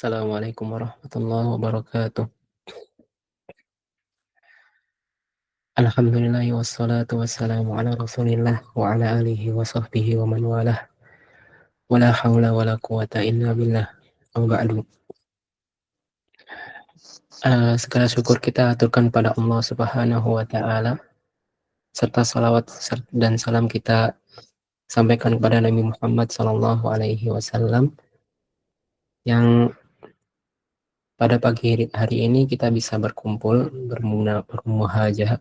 Assalamualaikum warahmatullahi wabarakatuh. Alhamdulillah wassalatu wassalamu ala Rasulillah wa ala alihi wa sahbihi wa man walah. Wala haula wala quwata illa billah. Ba'du. Segala syukur kita aturkan pada Allah Subhanahu wa taala, serta salawat dan salam kita sampaikan kepada Nabi Muhammad sallallahu alaihi wasallam, yang pada pagi hari ini kita bisa berkumpul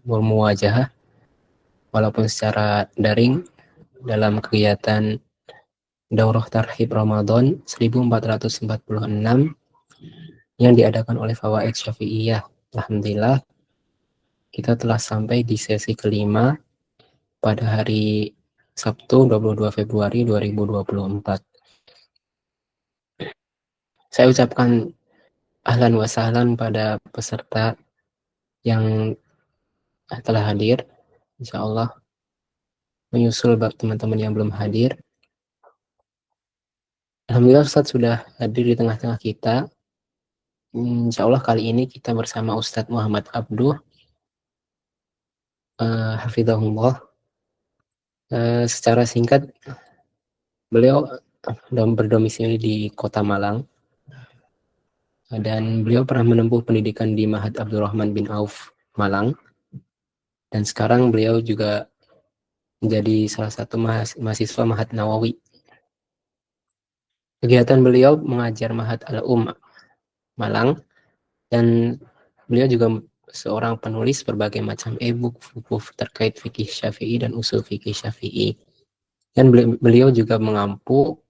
bermuwajahah walaupun secara daring dalam kegiatan Daurah Tarhib Ramadan 1446 yang diadakan oleh Fawaid Syafi'iyah. Alhamdulillah, kita telah sampai di sesi kelima pada hari Sabtu 22 Februari 2024. Saya ucapkan ahlan wa sahlan pada peserta yang telah hadir. Insya Allah menyusul teman-teman yang belum hadir. Alhamdulillah Ustadz sudah hadir di tengah-tengah kita. Insya Allah kali ini kita bersama Ustadz Muhammad Abduh, hafizahullah. Secara singkat, beliau berdomisili di Kota Malang, dan beliau pernah menempuh pendidikan di Ma'had Abdurrahman bin Auf Malang, dan sekarang beliau juga menjadi salah satu mahasiswa Ma'had Nawawi. Kegiatan beliau mengajar Ma'had Malang, dan beliau juga seorang penulis berbagai macam e-book terkait fikih Syafi'i dan usul fikih Syafi'i. Dan beliau juga mengampu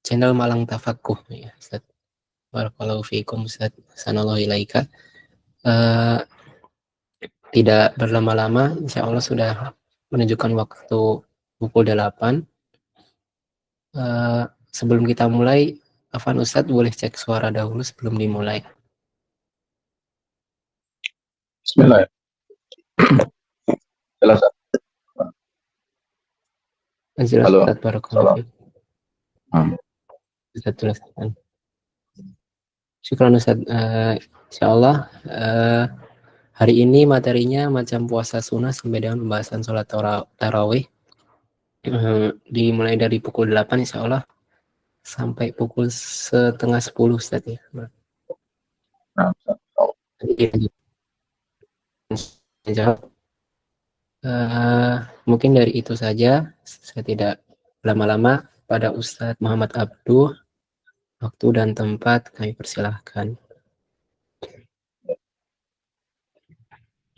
channel Malang Tafakuh, ya Ustaz. Barakallahu fiikum Ustaz, sanallahu ilaika. Tidak berlama-lama, insya Allah sudah menunjukkan waktu pukul 8. Sebelum kita mulai, Afan Ustadz boleh cek suara dahulu sebelum dimulai. Bismillah. Jelas. Jelas Ustadz, barakallahu fiikum. Ustadz jelaskan. Syukran Ustadz. Insya Allah hari ini materinya macam puasa sunnah sampai dengan pembahasan sholat tarawih, dimulai dari pukul 8 insya Allah sampai pukul 9:30 Ustadz, ya. Mungkin dari itu saja, saya tidak lama-lama. Pada Ustadz Muhammad Abduh, waktu dan tempat kami persilahkan.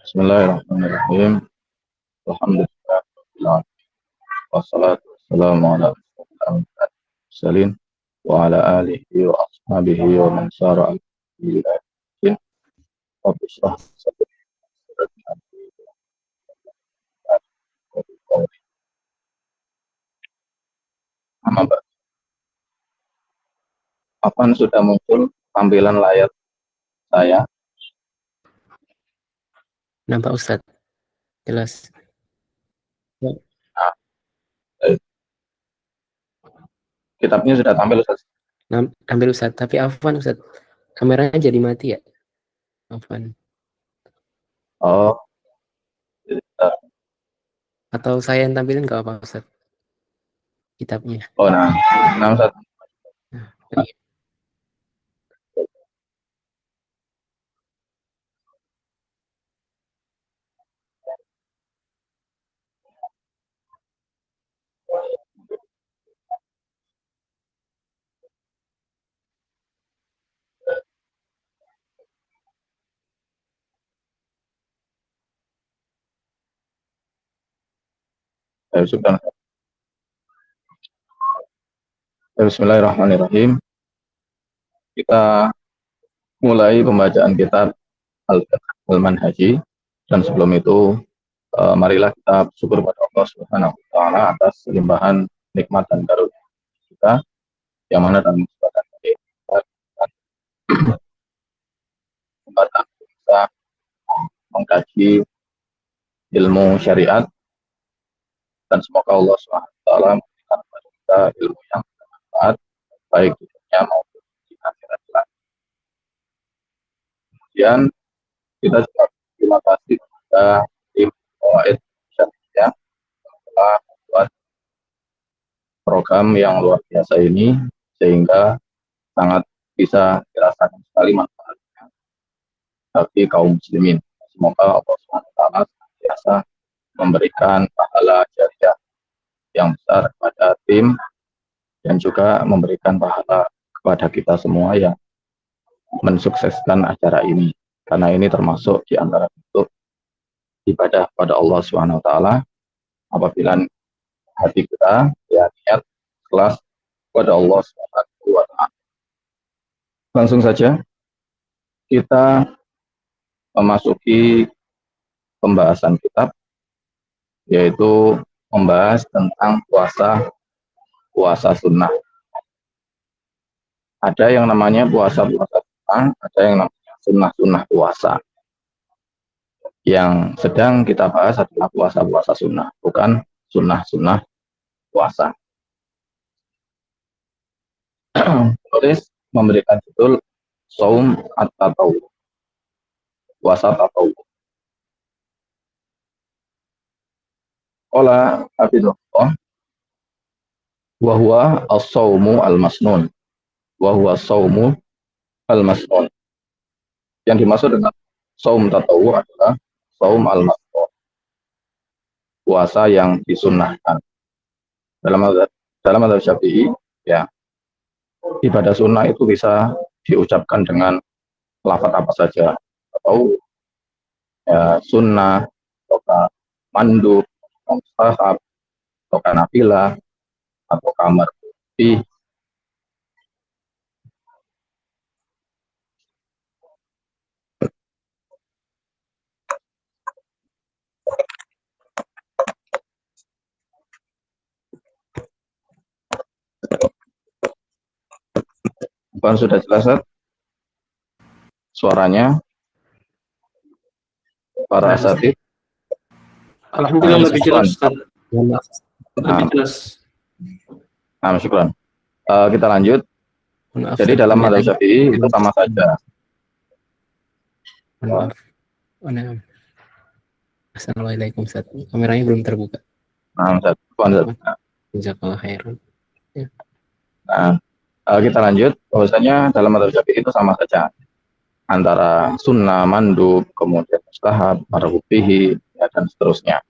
Bismillahirrahmanirrahim. Alhamdulillah. Wassalatu wassalamu ala rasulillah wa ala alihi wa ashabihi wa man sara ila yakin. Apaan sudah muncul tampilan layar saya? Nampak Ustadz? Jelas. Kitabnya sudah tampil Ustaz. Tampil Ustaz, tapi Afwan Ustaz, kameranya jadi mati ya? Afwan. Oh. Atau saya yang tampilin nggak apa Ustaz? Kitabnya. Oh nah Ustaz. Iya. Bismillahirrahmanirrahim. Kita mulai pembacaan kitab Al-Manhaji, dan sebelum itu marilah kita bersyukur pada Allah Subhanahu wa taala atas limpahan nikmat dan karunia kita, yang mana dalam kesempatan ini kesempatan bisa mengkaji ilmu syariat, dan semoga Allah Subhanahu wa taala memberikan kepada kita ilmu yang bermanfaat baik di dunia dunia maupun di akhirat kelak. Kemudian kita juga terima kasih kepada tim Qawaid Syariah yang telah membuat program yang luar biasa ini sehingga sangat bisa dirasakan sekali manfaatnya bagi kaum muslimin. Semoga Allah SWT biasa memberikan pahala jariah yang besar kepada tim dan juga memberikan pahala kepada kita semua yang mensukseskan acara ini. Karena ini termasuk di antara bentuk ibadah pada Allah SWT apabila hati kita ya niat ikhlas kepada Allah SWT. Langsung saja kita memasuki pembahasan kitab, yaitu membahas tentang puasa sunnah. Ada yang namanya puasa sunnah, ada yang namanya sunnah puasa. Yang sedang kita bahas adalah puasa sunnah, bukan sunnah puasa. Tulis memberikan judul Shaum at-Tatawwu, puasa tatawwu. Qala hafizahullah wa huwa as-shaumu al-masnun. Wa huwa as-shaumu al-masnun. Yang dimaksud dengan shaum tatawwu adalah shaum al-masnun, puasa yang disunnahkan. Dalam mazhab Syafi'i, ya, ibadah sunnah itu bisa diucapkan dengan lafaz apa saja, atau ya, sunnah, atau mandub, atau mustahab, atau nafilah, atau kamar putih. Bukan sudah jelas suaranya para asatid? Alhamdulillah lebih jelas. Lebih jelas. Syukran. Kita lanjut. Jadi dalam mazhab Syafi'i itu sama saja. Maaf. Assalamualaikum Ustaz. Kameranya belum terbuka. Jazakallah khairan. Ya. Kita lanjut. Bahwasanya dalam mazhab Syafi'i itu sama saja antara sunnah, mandub, kemudian mustahab, marhubihi, ya, dan seterusnya.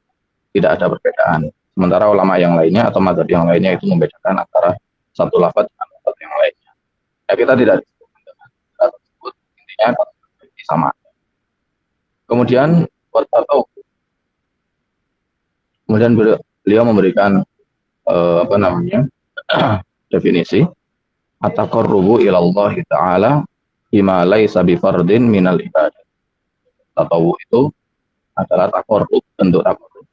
Tidak ada perbedaan. Sementara ulama yang lainnya atau mazhab yang lainnya itu membedakan antara satu lafaz dengan lafaz yang lainnya. Ya, kita tidak disebutkan dengan tersebut, intinya sama. Kemudian beliau memberikan definisi at-taqarrubu ila Allah Ta'ala bima laisa bi fardin minal ibadah. Tatawwu itu adalah taqarrub, bentuk taqarrub,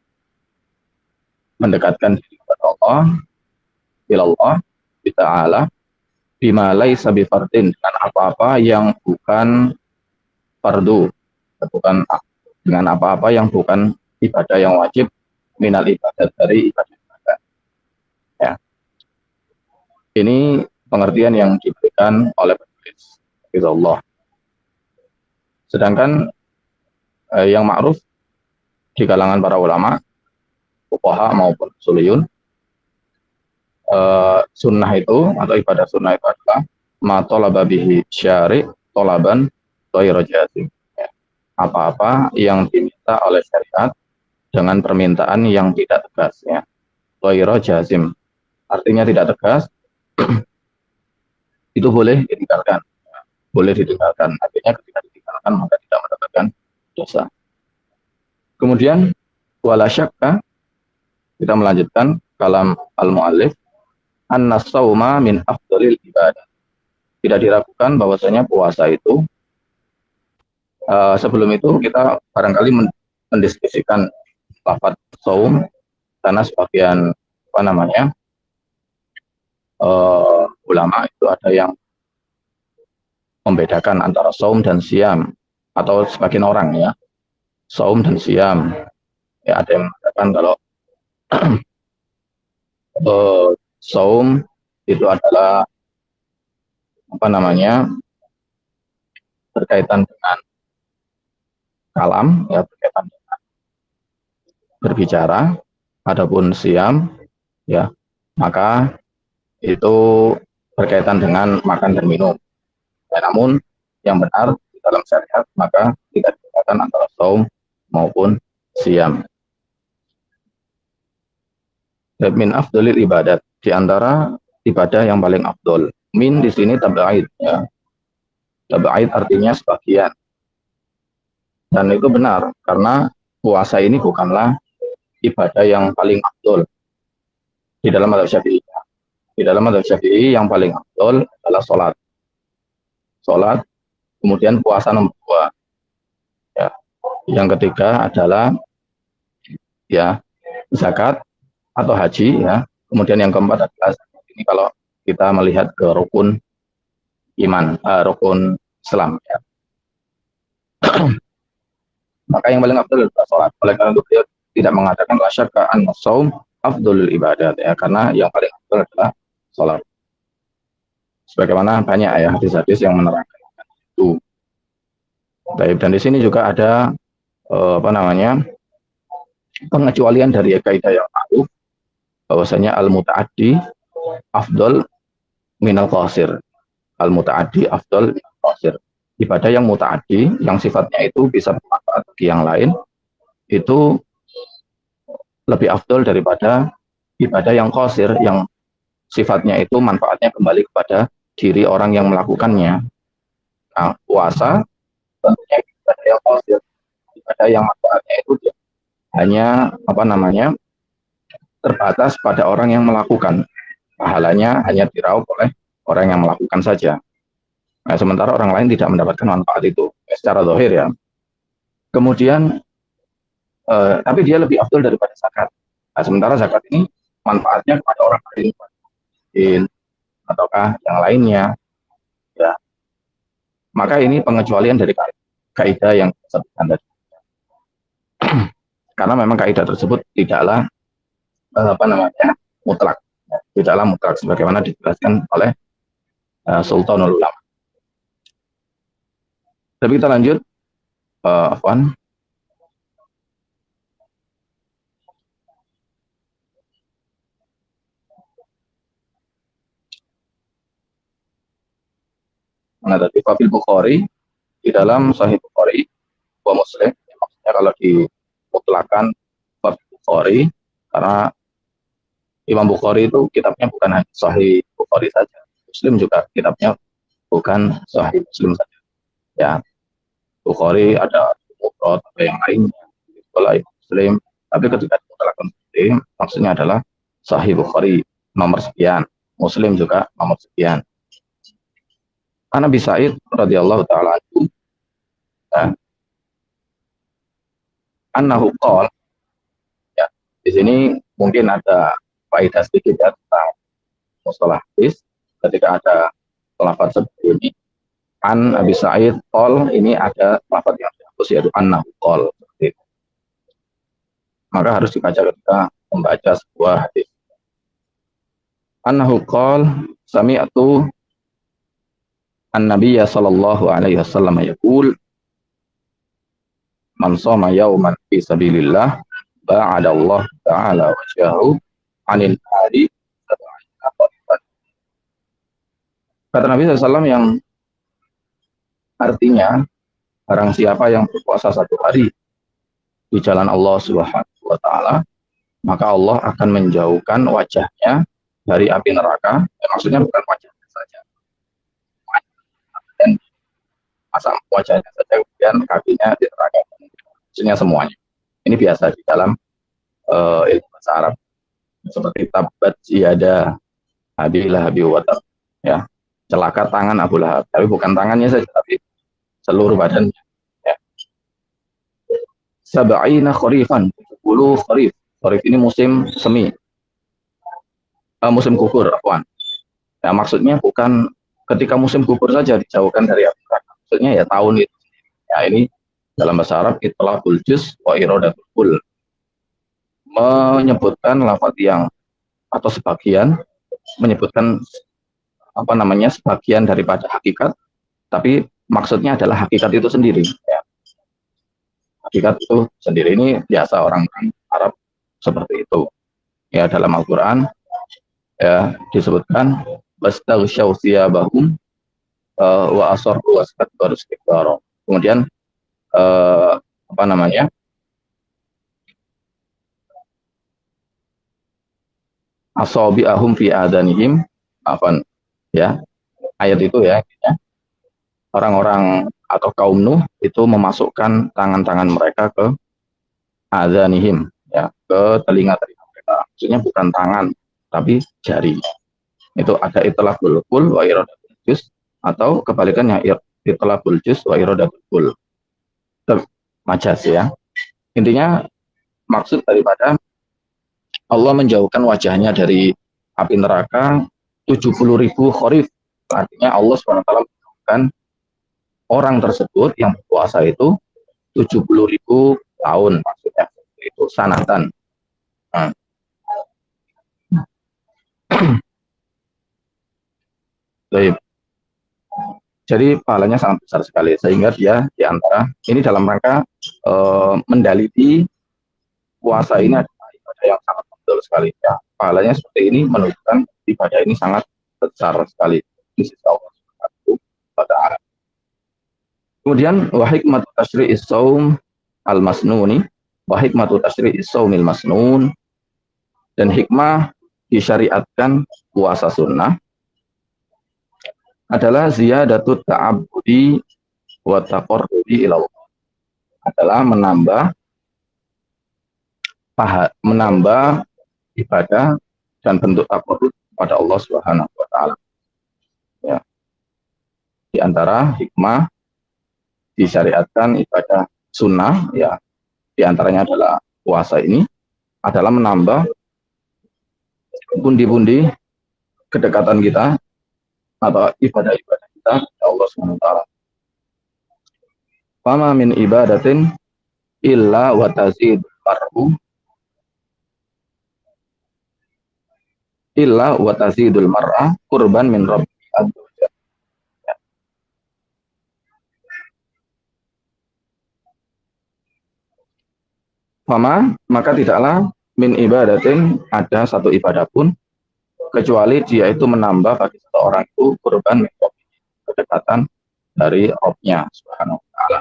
mendekatkan diri kepada Allah, ila Allah Ta'ala bima laisa bi fardin, dengan apa-apa yang bukan fardu, bukan dengan apa-apa yang bukan ibadah yang wajib, minal ibadah, dari ibadah. Ya. Ini pengertian yang diberikan oleh penulis Allah. Sedangkan yang ma'ruf di kalangan para ulama, fuqaha maupun usuliyun, sunnah itu atau ibadah sunnah itu adalah ma talaba bihi syari' talaban ghairu jazim. Apa-apa yang diminta oleh syariat dengan permintaan yang tidak tegas, ya. Ghairu jazim artinya tidak tegas. Itu boleh ditinggalkan. Boleh ditinggalkan. Artinya ketika ditinggalkan maka tidak mendapatkan dosa. Kemudian wala syakka, kita melanjutkan kalam al-muallif, an-nasauma min afdhalil ibadah. Tidak diragukan bahwasanya puasa itu, sebelum itu kita barangkali mendiskusikan lafaz saum, karena sebagian ulama itu ada yang membedakan antara saum dan siam, atau sebagian orang, ya, saum dan siam. Ya, ada yang mengatakan kalau saum itu adalah berkaitan dengan kalam, ya, berkaitan dengan berbicara. Adapun siam, ya, maka itu berkaitan dengan makan dan minum. Ya, namun yang benar di dalam syariat maka tidak dibedakan antara saum maupun siam. Min afdalil ibadat, di antara ibadah yang paling afdol. Min di sini tabaid, ya. Tabaid artinya sebagian. Dan itu benar karena puasa ini bukanlah ibadah yang paling afdol di dalam mazhab Syafi'i. Di dalam mazhab Syafi'i yang paling afdol adalah sholat. Sholat, kemudian puasa nomor 2. Ya. Yang ketiga adalah, ya, zakat atau haji, ya. Kemudian yang keempat adalah ini kalau kita melihat ke rukun iman, rukun Islam, ya. Maka yang paling afdal adalah sholat. Oleh karena itu beliau tidak mengatakan la syakka anna shaum afdalul ibadat, ya, karena yang paling afdal adalah sholat. Sebagaimana banyak ya hadis-hadis yang menerangkan itu. Dan di sini juga ada pengecualian dari kaidah yang ma'ruf bahwasanya al-muta'addi afdal minal qasir. Al-muta'addi afdal minal qasir. Ibadah yang muta'addi, yang sifatnya itu bisa bermanfaat bagi yang lain, itu lebih afdal daripada ibadah yang qasir, yang sifatnya itu manfaatnya kembali kepada diri orang yang melakukannya. Nah, puasa tentunya ibadah yang qasir, ibadah yang manfaatnya itu hanya terbatas pada orang yang melakukan. Pahalanya hanya diraup oleh orang yang melakukan saja. Nah, sementara orang lain tidak mendapatkan manfaat itu secara zahir, ya. Kemudian tapi dia lebih afdal daripada zakat. Nah, sementara zakat ini manfaatnya kepada orang lain ataukah yang lainnya, ya. Maka ini pengecualian dari kaidah yang disebutkan tadi. Karena memang kaidah tersebut tidaklah mutlak, tidaklah mutlak sebagaimana dijelaskan oleh Sultanul Ulama. Tapi kita lanjut, Afwan. Nah, tadi Fafil Bukhari, di dalam Sahih Bukhari wa Muslim, ya, maksudnya kalau dimutlakan Fafil Bukhari, karena Imam Bukhari itu kitabnya bukan hanya Sahih Bukhari saja, Muslim juga kitabnya bukan Sahih Muslim saja, ya. Bukhari ada Mufrad atau yang lainnya, kalau Muslim, tapi ketika dimutlakan Muslim, maksudnya adalah Sahih Bukhari nomor sekian, Muslim juga nomor sekian. An Abi Sa'id radhiyallahu taala anhu, ya, annahu qala, ya, di sini mungkin ada faedah sedikit ya tentang mustalah hadis. Ketika ada lafaz seperti ini, an Abi Sa'id qala, ini ada lafaz yang dihapus yaitu annahu qala. Maka harus dibaca ketika membaca sebuah hadis. Annahu qala sami'tu an-nabiyya sallallahu alaihi wasallam yaqul man shoma yauman fi sabilillah ba'ada Allah ta'ala wajhahu 'anil nari. Kata Nabi SAW yang artinya, barang siapa yang berpuasa 1 hari di jalan Allah Subhanahu wa taala, maka Allah akan menjauhkan wajahnya dari api neraka. Ya, maksudnya bukan wajahnya saja, dan masa wajahnya saja, kemudian kakinya di neraka, maksudnya semuanya. Ini biasa di dalam ilmu bahasa Arab, seperti tabat yada Abi Lahab wa tab, ya, celaka tangan Abu Lahab, tapi bukan tangannya saja, tapi seluruh badannya, ya. Sab'ina kharifan, 10 kharif. Kharif ini musim semi, musim gugur, Afwan. Ya, maksudnya bukan ketika musim gugur saja dijauhkan dari api neraka, maksudnya ya tahun itu. Ya, ini dalam bahasa Arab itlaqul juz wa iradatul kull, menyebutkan lafaz yang atau sebagian, menyebutkan sebagian daripada hakikat, tapi maksudnya adalah hakikat itu sendiri. Ya. Hakikat itu sendiri ini biasa orang Arab seperti itu. Ya, dalam Al-Quran ya disebutkan wastaghsyaw thiyabahum wa asarru wastakbaru istikbara. Kemudian asabi'ahum fi adanihim, ya, ayat itu ya, orang-orang atau kaum Nuh itu memasukkan tangan-tangan mereka ke adanihim, ya, ke telinga-telinga mereka. Maksudnya bukan tangan tapi jari. Itu ada itlaqul kul wa iradatul juz, atau kebalikannya itlaqul juz wa iradatul kul. Majaz ya. Intinya maksud daripada Allah menjauhkan wajahnya dari api neraka 70.000 kharif. Artinya Allah SWT menjauhkan orang tersebut yang berpuasa itu 70.000 tahun, maksudnya itu sanatan. Nah. Jadi pahalanya sangat besar sekali, sehingga dia diantara ini dalam rangka mendaliti puasa ini ada ibadah yang sangat betul sekali. Ya, pahalanya seperti ini menunjukkan ibadah ini sangat besar sekali di sisi Allah Subhanahu wa Ta'ala. Kemudian wa hikmatu tasyri'is shaum al-masnuni, wa hikmatu tasyri'is shaumil masnun, dan hikmah disyariatkan puasa sunnah adalah ziyadatut ta'abbudi wa taqarrubi ila Allah, adalah menambah ibadah dan bentuk taqarrub kepada Allah Subhanahu wa Ta'ala. Ya. Di antara hikmah disyariatkan ibadah sunnah, ya, di antaranya adalah puasa ini adalah menambah pundi-pundi kedekatan kita atau ibadah-ibadah kita kepada Allah Subhanahu wa Ta'ala. Fama min ibadatin illa wa tazidul mar'u illa wa tazidul mar'a qurban min rabbihi azza wa jalla. Fama, maka tidaklah min ibadatin, ada satu ibadah pun kecuali dia itu menambah bagi seseorang itu qurban min rabbihi, kedekatan dari Rabb-nya Subhanahu wa Ta'ala.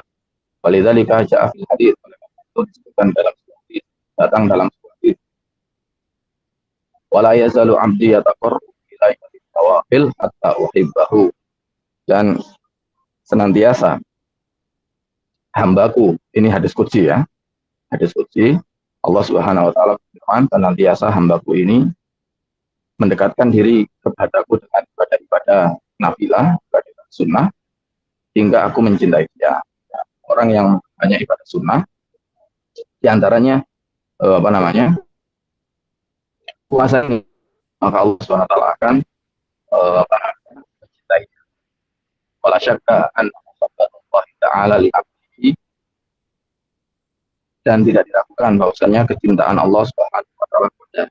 Walidzalika ja'a fil hadits, itu disebutkan dalam hadis, datang dalam hadis, wala yazalu 'abdi yataqarrabu ilayya bil nawafil hatta uhibbahu, dan senantiasa hambaku, ini hadis qudsi ya, hadis qudsi, Allah Subhanahu wa Ta'ala berfirman, senantiasa hambaku ini mendekatkan diri kepadaku dengan ibadah-ibadah nafilah, ibadah sunnah, hingga aku mencintai dia. Orang yang hanya ibadah sunnah, diantaranya puasa ini, maka Allah SWT akan mencintai. Wala syakka anna Allah Ta'ala li 'abdihi, dan tidak diragukan bahwasanya kecintaan Allah Subhanahu wa Ta'ala kepada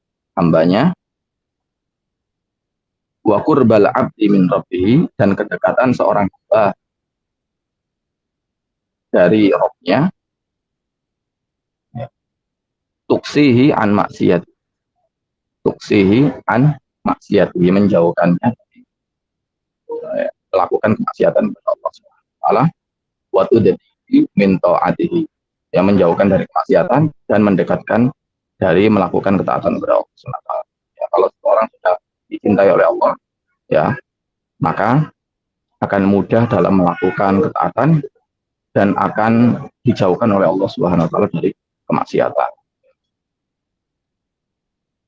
hambanya, wa qurbal 'abdi min rabbih, dan kedekatan seorang hamba dari Rabb-nya, tuksihi an maksiat, tuksihi an maksiatihi, menjauhkannya dari melakukan kemaksiatan kepada Allah Subhanahu wa Ta'ala, wa tuddihi min ta'atihi, yang menjauhkan dari kemaksiatan dan mendekatkan dari melakukan ketaatan kepada Allah Subhanahu wa Ta'ala. Ya, kalau seorang sudah dicintai oleh Allah, ya, maka akan mudah dalam melakukan ketaatan dan akan dijauhkan oleh Allah Subhanahu wa Ta'ala dari kemaksiatan.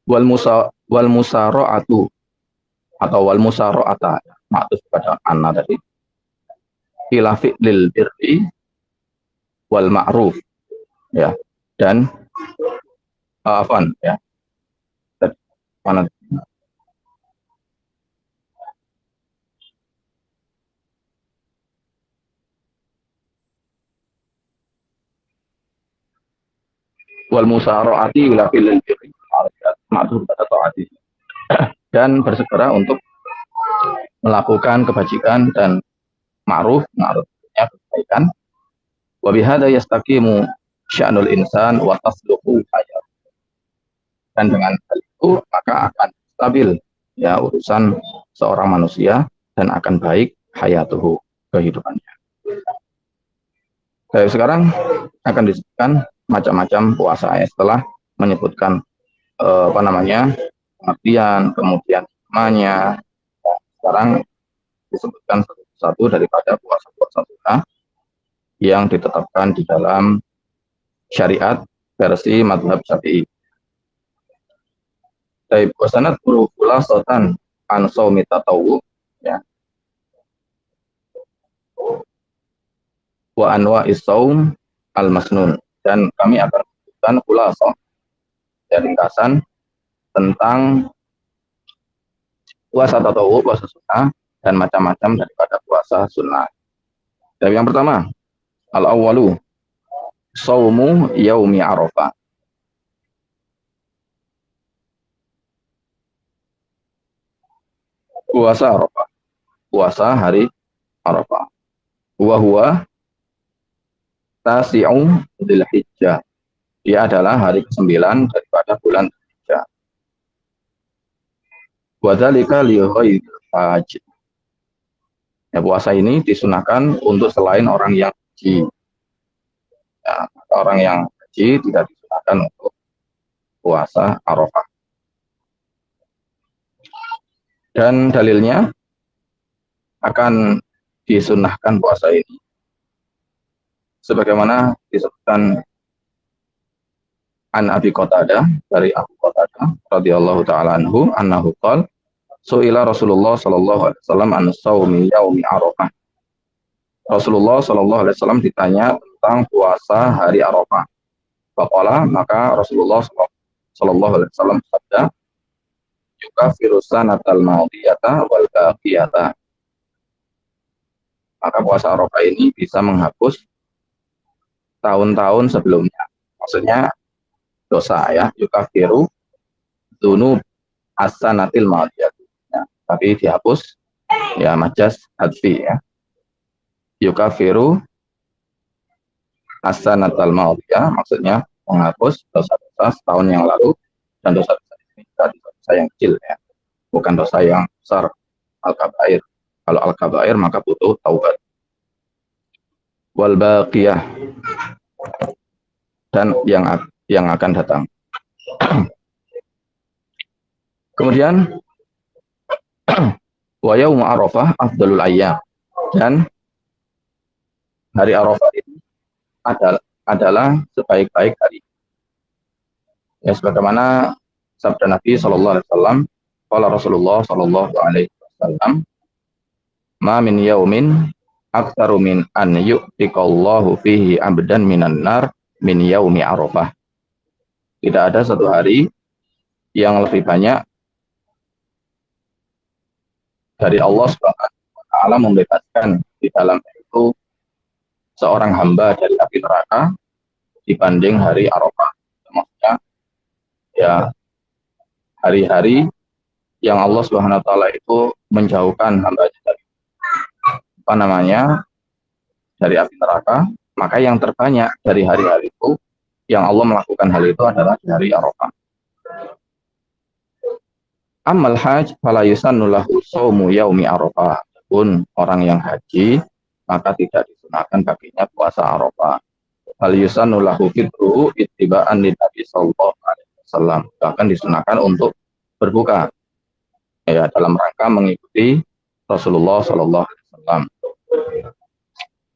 Wal musara'atu, atau wal musara'ata, maksud pada anna tadi, ila fi'lil birri wal ma'ruf, ya, dan ya, mana wal musara'ati ila fi'lil birri maksud pada taati, dan bersegera untuk melakukan kebajikan dan ma'rufnya kebaikan. Wa bihadza yastaqimu sya'nul insan wa tasluhu hayat. Dan dengan hal itu maka akan stabil ya urusan seorang manusia dan akan baik hayatuhu, kehidupannya. Baik, sekarang akan disebutkan macam-macam puasa ya, setelah menyebutkan pengertian, kemudian namanya. Sekarang disebutkan satu daripada puasa-puasa sunnah yang ditetapkan di dalam syariat versi mazhab Syafi'i. Baik, wasanat kurukula sultan ansau mitatawu ya. Wa anwa isaum al-masnun, dan kami akan menyebutkan khulasan ya, ringkasan tentang puasa tatawu, puasa sunnah, dan macam-macam daripada puasa sunnah. Jadi yang pertama, al-awwalu saumu yaumi arafah. Puasa Arafah, puasa hari Arafah. Huwa tasi'u Dzulhijjah. Dia adalah hari ke-9 daripada bulan Dzulhijjah. Wa dzalika li ghairil hajj. Ya, puasa ini disunahkan untuk selain orang yang haji. Ya, orang yang haji tidak disunahkan untuk puasa Arafah. Dan dalilnya akan disunahkan puasa ini sebagaimana disebutkan an Abi Qatadah, dari Abu Qatadah radhiyallahu taala anhu, annahu qala su'ila Rasulullah sallallahu alaihi wasallam an shaumi yaumi Arafah. Rasulullah sallallahu alaihi wasallam ditanya tentang puasa hari Arafah. Faqala, maka Rasulullah sallallahu alaihi wasallam bersabda, yukafiru sanatal madiyata wal baqiyata. Maka puasa Arafah ini bisa menghapus tahun-tahun sebelumnya. Maksudnya dosa ya, yukafiru dzunub as-sanatil madiyah. Ya, tapi dihapus ya, majas hadfi ya. Yukafiru as-sanatal madiyah, maksudnya menghapus dosa-dosa setahun yang lalu, dan dosa-dosa ini dosa yang kecil ya, bukan dosa yang besar, al-kabair. Kalau al-kabair maka butuh taubat. Wal baqiyah, dan yang akan datang. Kemudian wa yaum Arafah afdalul ayyam, dan hari Arafah ini adalah sebaik-baik hari. Ya, sebagaimana sabda Nabi sallallahu alaihi wasallam, qala Rasulullah sallallahu alaihi wasallam, ma min yaumin aktsaru min an yu'tiqallahu fihi abdan minan nar min yaumi Arafah. Tidak ada satu hari yang lebih banyak dari Allah Subhanahu wa taala membebaskan di dalam itu seorang hamba dari api neraka dibanding hari Arafah. Maksudnya ya, hari-hari yang Allah Subhanahu wa taala itu menjauhkan hamba dari dari api neraka, maka yang terbanyak dari hari-hari itu yang Allah melakukan hal itu adalah di hari Arafah. Amal hajj fala yusannu lahu shaumu yaumi Arafah. Pun orang yang haji maka tidak disunahkan baginya puasa Arafah. Fal yusannu lahu fitru ittiba'an li Nabi sallallahu alaihi wasallam. Bahkan disunahkan untuk berbuka ya, dalam rangka mengikuti Rasulullah sallallahu alaihi wasallam.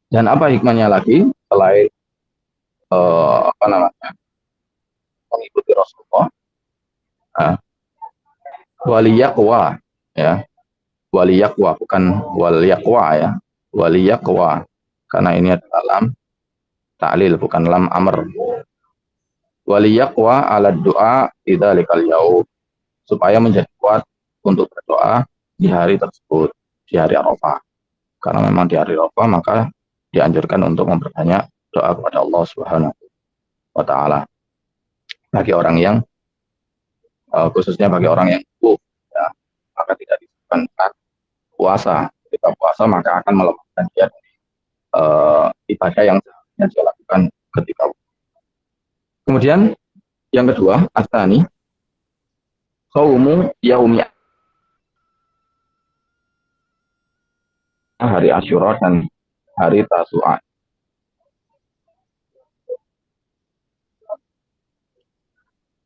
Dan apa hikmahnya lagi selain mengikuti Rasulullah? Waliyaqwa ya, waliyaqwa bukan waliyaqwa ya, waliyaqwa, karena ini adalah lam ta'lil bukan lam amr. Waliyaqwa ala doa idzalikal yaum, supaya menjadi kuat untuk berdoa di hari tersebut, di hari Arafah. Karena memang di hari Arafah maka dianjurkan untuk memperbanyak doa kepada Allah Subhanahu wa taala. Bagi orang yang khususnya bagi orang yang ya, maka tidak disunahkan puasa. Ketika puasa maka akan melepaskan dia dari ibadah yang dia lakukan ketika. Kemudian yang kedua, astani saumu yaumi, hari Asyura dan hari Tasu'a.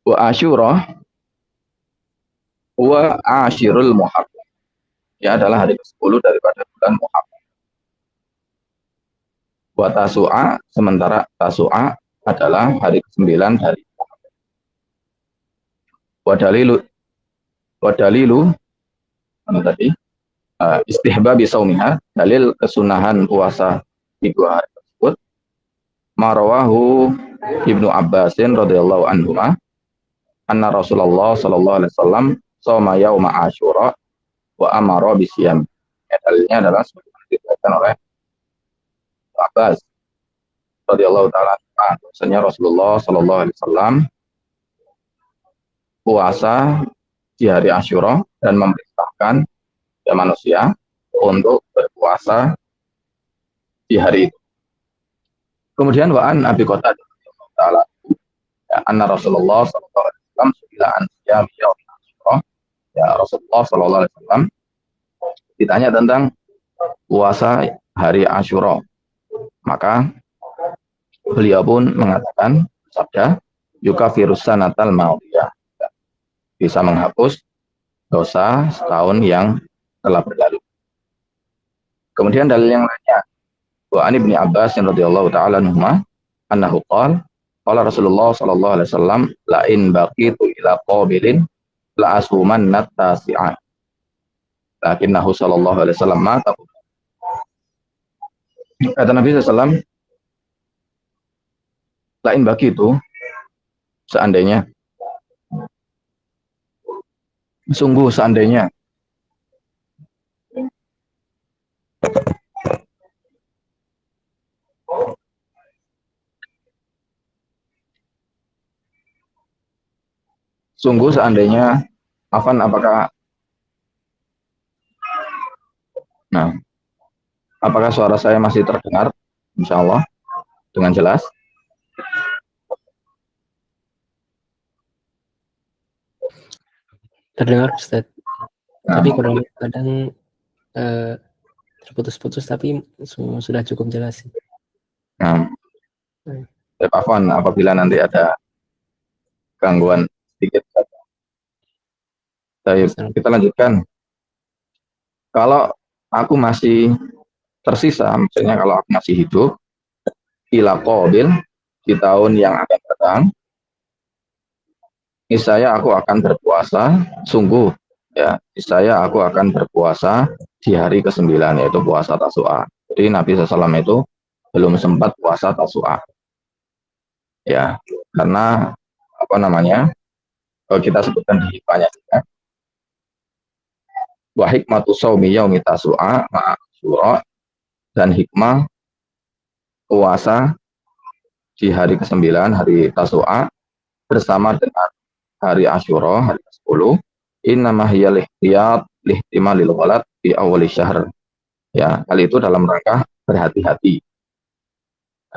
Wa Asyura wa Ashirul Muharram. Ya adalah hari ke-10 daripada bulan Muharram. Wa Tasu'a, sementara Tasu'a adalah hari ke-9 dari Muharram. Wa dalilu apa tadi? Istihbabi saumiha, dalil kesunahan puasa di 2 hari tersebut. Marawahu Ibnu Abbasin radhiyallahu anhu anna Rasulullah sallallahu alaihi wasallam shauma yauma Asyura wa amara bisyam. Dalilnya adalah sebagaimana dikatakan oleh Abbas radhiyallahu taala bahwasanya Rasulullah sallallahu alaihi wasallam puasa di hari Asyura dan memerintahkan manusia untuk berpuasa di hari itu. Kemudian wa'an Abi Qatadah radhiyallahu taala anna Rasulullah sallallahu alaihi wasallam suila an siyam yaum Asyura. Ya, Rasulullah sallallahu alaihi wasallam ditanya tentang puasa hari Asyura. Maka beliau pun mengatakan sabda yukafirus sanatal maudiyah, bisa menghapus dosa setahun yang telah berlalu. Kemudian dalil yang lainnya, wa an Ibnu Abbas radhiyallahu taala anhuma annahu qala Rasulullah sallallahu alaihi wasallam la in baqitu ila qabilin la asumanna tasi'a. Lakinnahu sallallahu alaihi wasallam mata. Kata Nabi SAW, lain begitu, seandainya, sungguh seandainya, Afan, apakah suara saya masih terdengar? Insya Allah dengan jelas. Terdengar Ustaz. Tapi kadang terputus-putus, tapi sudah cukup jelas sih. Afwan apabila nanti ada gangguan sedikit. Kita lanjutkan. Kalau aku masih tersisa, misalnya kalau aku masih hidup, ila qabil, di tahun yang akan datang, niscaya aku akan berpuasa, sungguh ya, niscaya aku akan berpuasa di hari ke-9, yaitu puasa Tasu'a. Jadi Nabi SAW itu belum sempat puasa Tasu'a. Ya, karena kalau kita sebutkan di hikmahnya juga, wa hikmatu shaumi yaumi Tasu'a ma'a Asyura, dan hikmah puasa di hari ke-9, hari Tasu'a bersama dengan hari Asyura, hari ke-10, innama hiya lihtiyat lihtimalil ghalat fi awwali syahr. Ya, hal itu dalam rangka berhati-hati.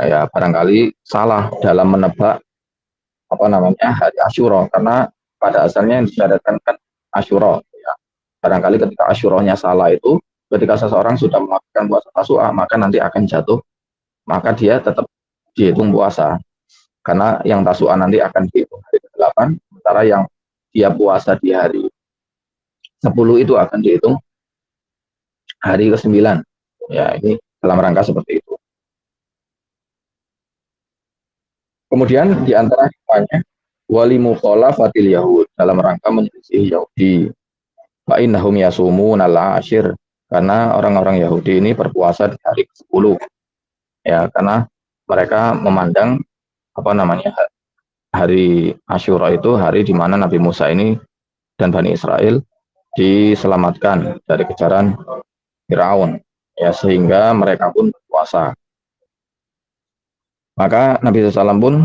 Ya, barangkali salah dalam menebak hari Asyura, karena pada asalnya yang disyariatkan kan Asyura. Ya. Barangkali ketika Asyuranya salah itu, ketika seseorang sudah melakukan puasa Tasu'a, maka nanti akan jatuh, maka dia tetap dihitung puasa. Karena yang Tasu'a nanti akan dihitung hari ke-8, sementara yang dia puasa di hari 10 itu akan dihitung hari ke-9. Ya, ini dalam rangka seperti itu. Kemudian di antara hikmahnya wali mukhalafatil yahud, dalam rangka menyelisih Yahudi. Fa innahum yasumuna al-ashir, karena orang-orang Yahudi ini berpuasa di hari ke-10. Ya, karena mereka memandang hari Asyura itu hari di mana Nabi Musa ini dan Bani Israel diselamatkan dari kejaran Firaun, ya, sehingga mereka pun berpuasa. Maka Nabi SAW pun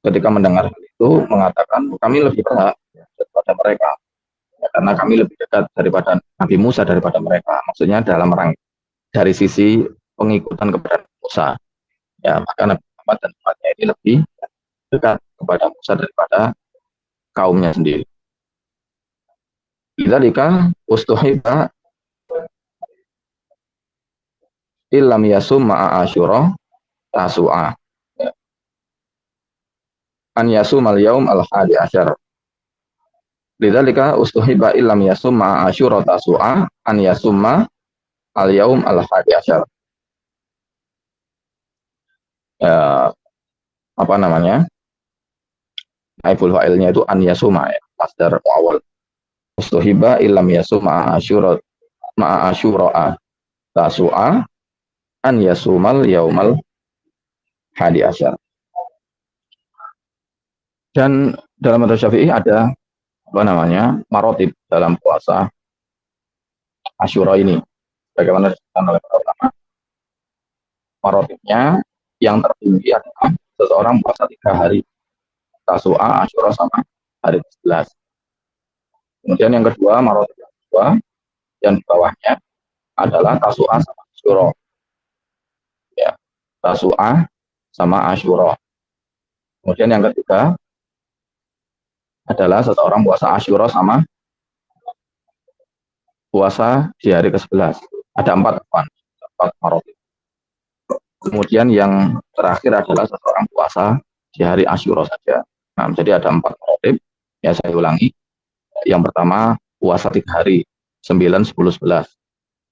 ketika mendengar hal itu mengatakan, kami lebih berhak daripada mereka. Ya, karena kami lebih dekat daripada Nabi Musa daripada mereka. Maksudnya dalam rangka dari sisi pengikutan kepada Musa. Ya, maka Nabi Muhammad dan umatnya ini lebih dekat kepada Musa daripada kaumnya sendiri. Lidzalika ustuhiba illam yasum ma'a asyura tasu'a. Ya. An yasum al-yaum al-hadi asyar. Lidzalika ustuhiba illam yasum ma'a asyura tasu'a an yasumma al-yaum al-hadi asyar. Ya, apa namanya? Naibul fa'ilnya itu an yasuma ya, masdar awal. Ustuhiba illam yasum ma'a asyura tasu'a an yasumal yaumal hadi asyar. Dan dalam madzhab Syafi'i ada apa namanya marotib dalam puasa Asyura ini. Bagaimana disebutkan oleh para ulama? Marotibnya yang tertinggi adalah seseorang puasa 3 hari, Tasu'a, Asyura sama hari ke-11. Kemudian yang kedua, marotib yang kedua, yang di bawahnya adalah Tasu'a sama Asyura. Ya, Tasu'a sama Asyura. Kemudian yang ketiga adalah seseorang puasa Asyura sama puasa di hari ke-11. Ada 4 marotib. Kemudian yang terakhir adalah seseorang puasa di hari Asyura saja. Nah, jadi ada 4 marotib. Ya, saya ulangi. Yang pertama puasa 3 hari, 9, 10, 11.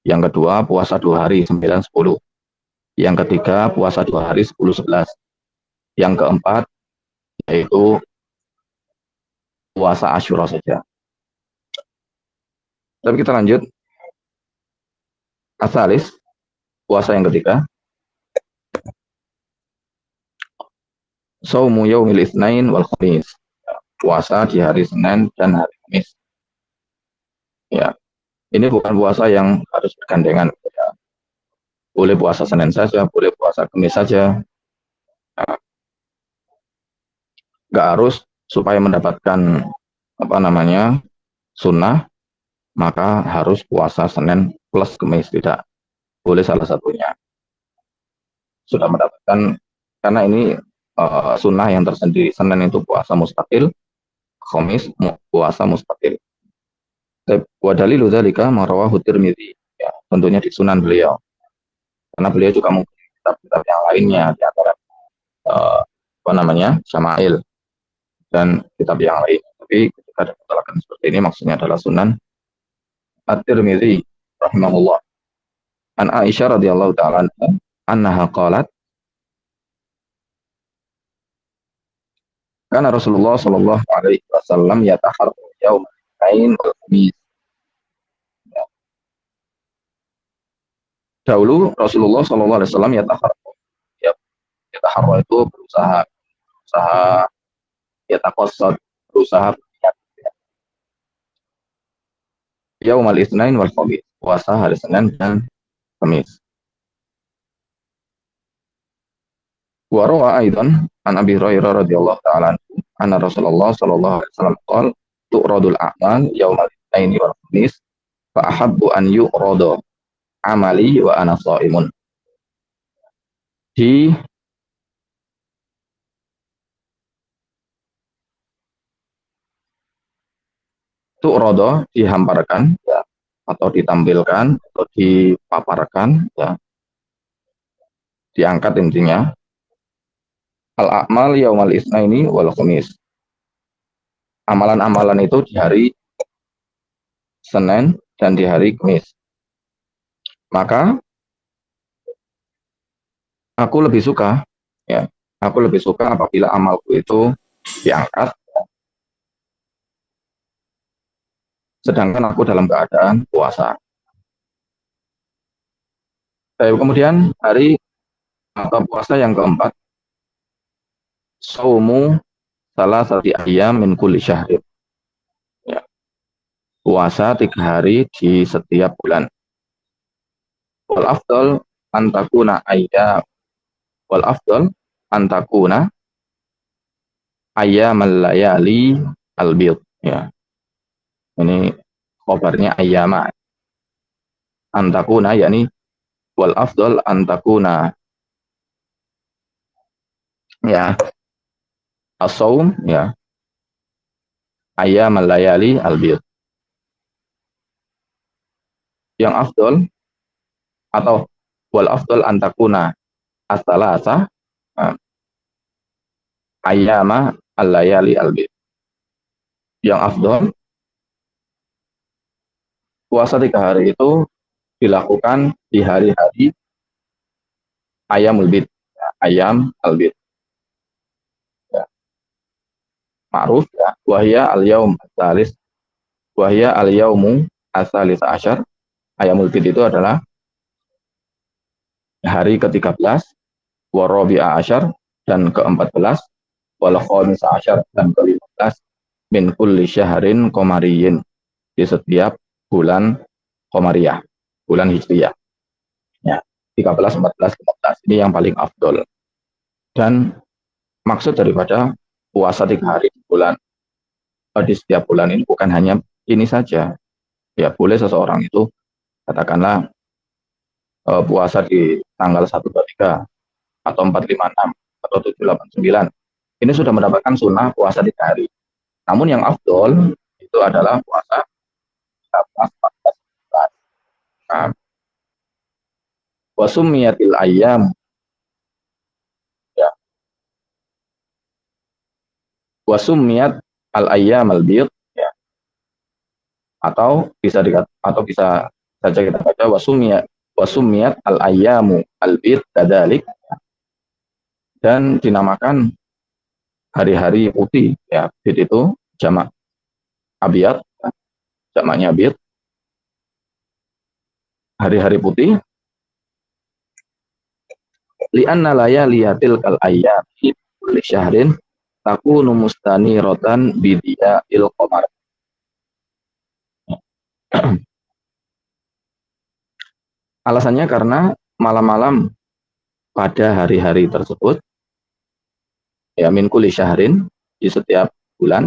Yang kedua puasa 2 hari, 9, 10. Yang ketiga puasa 2 hari, 10, 11. Yang keempat yaitu puasa Asyura saja. Tapi kita lanjut. Asalis, puasa yang ketiga. Shaumu yaumil itsnain wal khamis. Puasa di hari Senin dan hari Kamis. Ya, ini bukan puasa yang harus bergandengan. Ya. Boleh puasa Senin saja, boleh puasa Kamis saja. Nah, nggak harus supaya mendapatkan apa namanya sunnah, maka harus puasa Senin plus Kamis, tidak. Boleh salah satunya. Sudah mendapatkan, karena ini sunnah yang tersendiri. Senin itu puasa mustaqil, Kamis puasa mustaqil. Wa dalilu dzalika ma rawahu Tirmidzi. Ya, tentunya di sunan beliau. Karena beliau juga mungkin kitab-kitab yang lainnya di antara apa namanya? Syama'il dan kitab yang lain. Tapi ketika dikatakan seperti ini maksudnya adalah sunan At-Tirmidzi rahimahullah. An Aisyah radhiyallahu ta'ala annaha qalat kana Rasulullah sallallahu alaihi wasallam yataharru yaum al-Itsnain wal Khamis. Dahulu Rasulullah sallallahu alaihi wasallam yataharru itu berusaha yataqassad, berusaha yaum al-Itsnain wal Khamis, puasa hari Senin dan Kamis. Wa rawa aidan an Abi Hurairah radhiyallahu ta'ala anna Rasulullah sallallahu alaihi wasallam qala tu'radul a'mal yaumal itsnaini wal khamis fa ahabbu an yu'rada amali wa ana shaimun. Di tu'rada dihamparkan ya, atau ditampilkan atau dipaparkan ya, diangkat intinya al-a'mal yaumal itsnaini wal khamis. Amalan-amalan itu di hari Senin dan di hari Kamis. Maka aku lebih suka ya, aku lebih suka apabila amalku itu diangkat sedangkan aku dalam keadaan puasa. Kemudian hari atau puasa yang keempat, saumu salasati ayyam min kulli syahrin. Ya. Puasa 3 hari di setiap bulan. Wal afdal antakuna ayyamal layali al-bid. Ya. Ini khobarnya ayyama. Antakuna yakni wal afdal antakuna ya as-saum ya ayyamal layali al-bid. Yang afdal atau wal afdal antakuna as-salasa ayyama al-layali al-bid. Yang afdal puasa 3 hari itu dilakukan di hari-hari ayyamul bid, ya, ayyam al-bid. Ya. Ma'ruf ya, wahya al-yaum as-salis, wahya al-yaumu as-salis asyar. Ayyamul bid itu adalah hari ke-13, warabi'a asyar dan ke-14, wal khamis asyar dan ke-15 min kulli syahrin qamariyin, di setiap bulan qamariyah, bulan hijriyah. Ya, 13, 14, 15 ini yang paling afdol. Dan maksud daripada puasa 3 hari di bulan di setiap bulan ini bukan hanya ini saja. Ya, boleh seseorang itu katakanlah puasa di tanggal 1, 2, 3 atau 4, 5, 6 atau 7, 8, 9. Ini sudah mendapatkan sunnah puasa 3 hari. Namun yang afdol itu adalah puasa 14, 14, 15. Nah, wasummiyatil ayyam ya, wasummiyat al ayyam al bid ya, atau bisa saja kita baca wasumiyat al ayyamu al bid kadzalik, dan dinamakan hari-hari putih ya. Bid itu jamak abiyat ya, jamaknya bid, hari-hari putih. Li'anna layaliyatil kal ayyam fi kulli syahrin takunu mustaniratan bidiya'il qamar. Alasannya karena malam-malam pada hari-hari tersebut ya min kulli syahrin, di setiap bulan,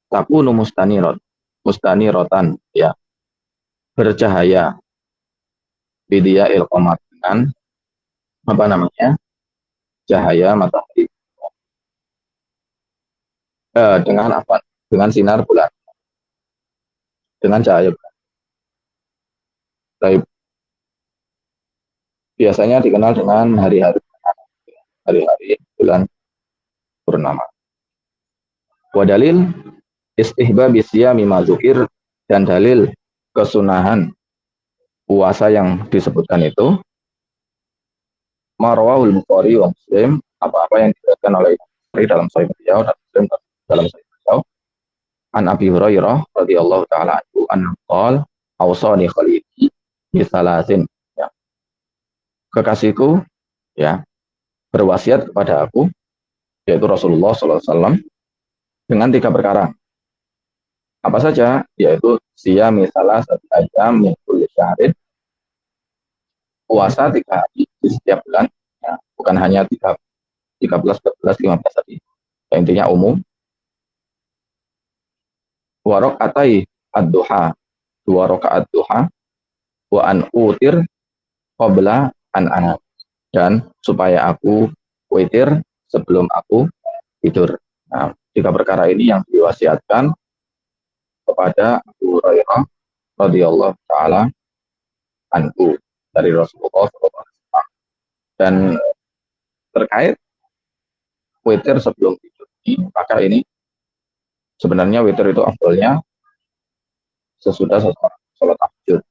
takunu mustaniratan ya, bercahaya bidiya'il qamar, dengan apa namanya, cahaya matahari, dengan apa, dengan sinar bulan, dengan cahaya bulan. Baik, biasanya dikenal dengan hari-hari bulan purnama. Wa dalil istihbab siyami ma dzukir, dan dalil kesunahan puasa yang disebutkan itu marwahul Bukhari wa Muslim, apa-apa yang diriwayatkan oleh Bukhari dalam Sahih beliau dan Muslim dalam Sahih beliau, an Abi Hurairah radhiyallahu taala anhu anna qala awsani khalili bi salasin ya, kekasihku ya berwasiat kepada aku, yaitu Rasulullah SAW, dengan 3 perkara. Apa saja? Yaitu siyami salasati ayyam min kulli syahrin, puasa 3 hari di setiap bulan ya, bukan hanya 13, 14, 15 tadi ya, intinya umum. Wa raka'atai ad-duha, 2 rakaat duha, wa an utir qabla an anam, dan supaya aku witir sebelum aku tidur. Nah, 3 perkara ini yang diwasiatkan kepada Abu Hurairah radhiyallahu taala anhu dari Rasulullah SAW. Dan terkait witir sebelum tidur ini, maka ini sebenarnya witir itu afdalnya sesudah seseorang sholat tahajud.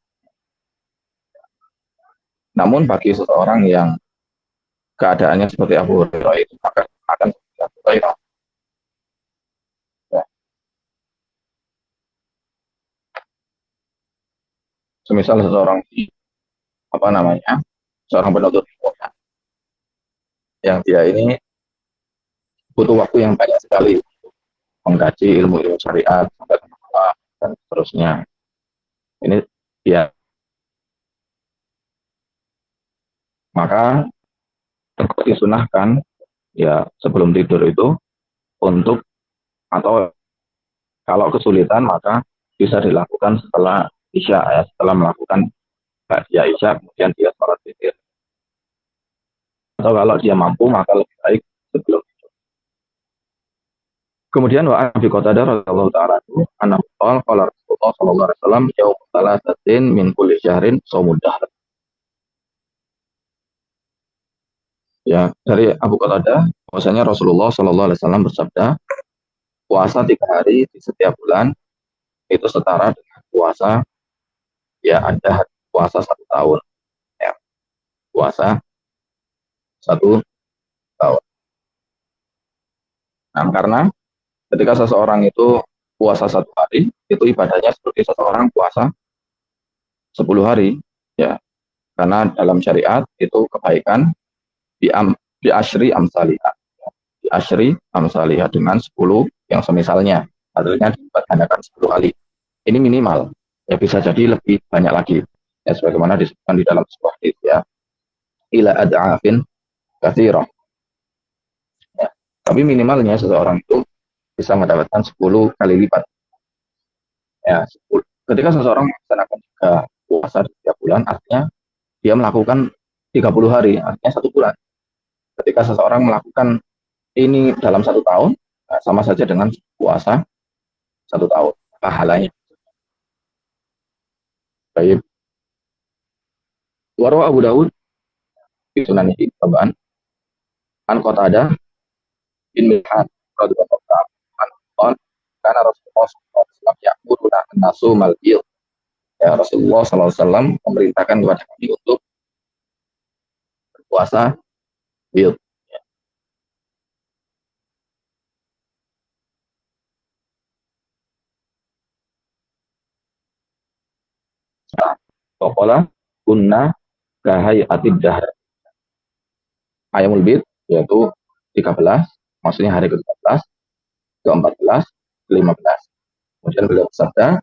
Namun bagi seseorang yang keadaannya seperti Abu Hurairah itu akan seperti Abu Hurairah. Ya. Semisal seseorang seorang penuntut ilmu yang dia ini butuh waktu yang banyak sekali mengkaji ilmu syariat dan seterusnya. Ini ya, maka disunahkan ya sebelum tidur itu untuk, atau kalau kesulitan maka bisa dilakukan setelah Isya, ya, setelah melakukan ba'diyah Isya, kemudian dia sholat witir. Atau kalau dia mampu, maka lebih baik sebelum itu. Kemudian wa Abi Qatadah radhiyallahu ta'ala anhu qala Rasulullah sallallahu alaihi wasallam yaum thalathatin min kulli syahrin shaumud dahr. Ya, dari Abu Qatadah bahwasanya Rasulullah sallallahu alaihi wasallam bersabda, puasa 3 hari di setiap bulan itu setara dengan puasa, ya, ada puasa 1 tahun, ya, puasa 1 tahun. Nah, karena ketika seseorang itu puasa 1 hari, itu ibadahnya seperti seseorang puasa 10 hari, ya, karena dalam syariat itu kebaikan di asyri amsalihah, di asyri amsalihah dengan 10 yang semisalnya, artinya digandakan 10 kali. Ini minimal, ya, bisa jadi lebih banyak lagi, ya, sebagaimana disebutkan di dalam sebuah hadis, ya, ila ad'afin katsirah, ya. Tapi minimalnya seseorang itu bisa mendapatkan 10 kali lipat, ya, 10. Ketika seseorang melaksanakan juga puasa di setiap bulan, artinya dia melakukan 30 hari, artinya 1 bulan. Ketika seseorang melakukan ini dalam 1 tahun, nah, sama saja dengan puasa 1 tahun pahalanya. Baik. Warwa Abu Dawud di Sunan ini tambahan an Qatadah bin Milhan radhiyallahu anhu karena Rasulullah SAW ya'muruna an-nasu mal-bil. Ya, Rasulullah SAW memerintahkan kepada kami untuk berpuasa bil. Pokoknya kunna kahai atid dahr. Ayamul bid yaitu 13, maksudnya hari ke-13, ke-14, ke-15. Kemudian beliau bersabda,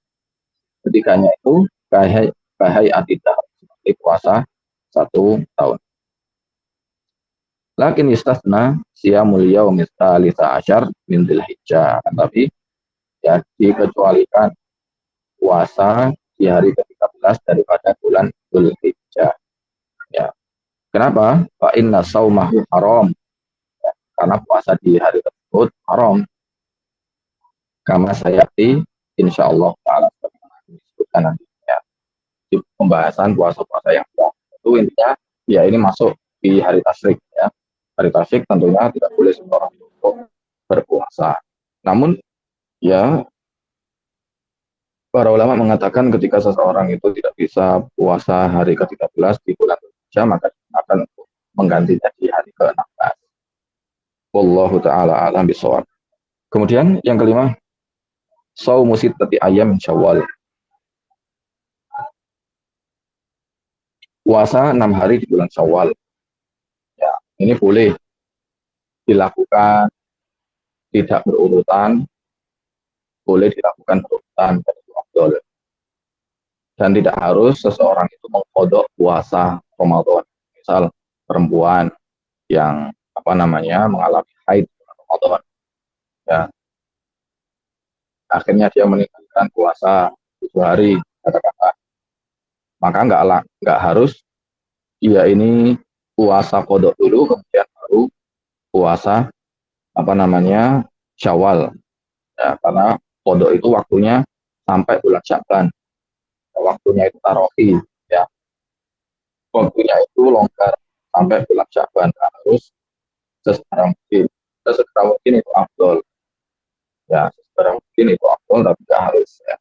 ketikanya itu kahai atid dahr, seperti puasa 1 tahun. Lakin istasna siyamul yaumil tsalits asyar min dzulhijjah. Tapi ya dikecualikan puasa di hari ke-13 daripada bulan Dzulhijjah. Ya. Kenapa? Fa inna saumahu haram. Ya, karena puasa di hari tersebut haram. Kama sayati insyaallah taala disebutkan nanti, ya, di pembahasan puasa-puasa yang itu intinya ya ini masuk di hari tasyrik, ya. Hari tasyrik tentunya tidak boleh seorang untuk berpuasa. Namun ya para ulama mengatakan ketika seseorang itu tidak bisa puasa hari ke-13 di bulan Dzulhijjah, maka akan menggantinya di hari ke-16. Wallahu taala a'lam bishawab. Kemudian yang kelima, shaumu sittati ayyam min Syawal. Puasa 6 hari di bulan Syawal. Ya, ini boleh dilakukan tidak berurutan, boleh dilakukan berurutan dan tidak harus seseorang itu mengkodok puasa Ramadan. Misal perempuan yang mengalami haid Ramadan, ya, akhirnya dia meninggalkan puasa 7 hari, katakanlah, maka nggak harus dia ini puasa kodok dulu kemudian baru puasa Syawal, ya, karena kodok itu waktunya sampai bulan Sya'ban, waktunya itu tarohi, ya, waktunya itu longgar sampai bulan Sya'ban, harus sesegera mungkin itu afdol, ya, sesegera mungkin itu afdol, tapi tidak harus, ya.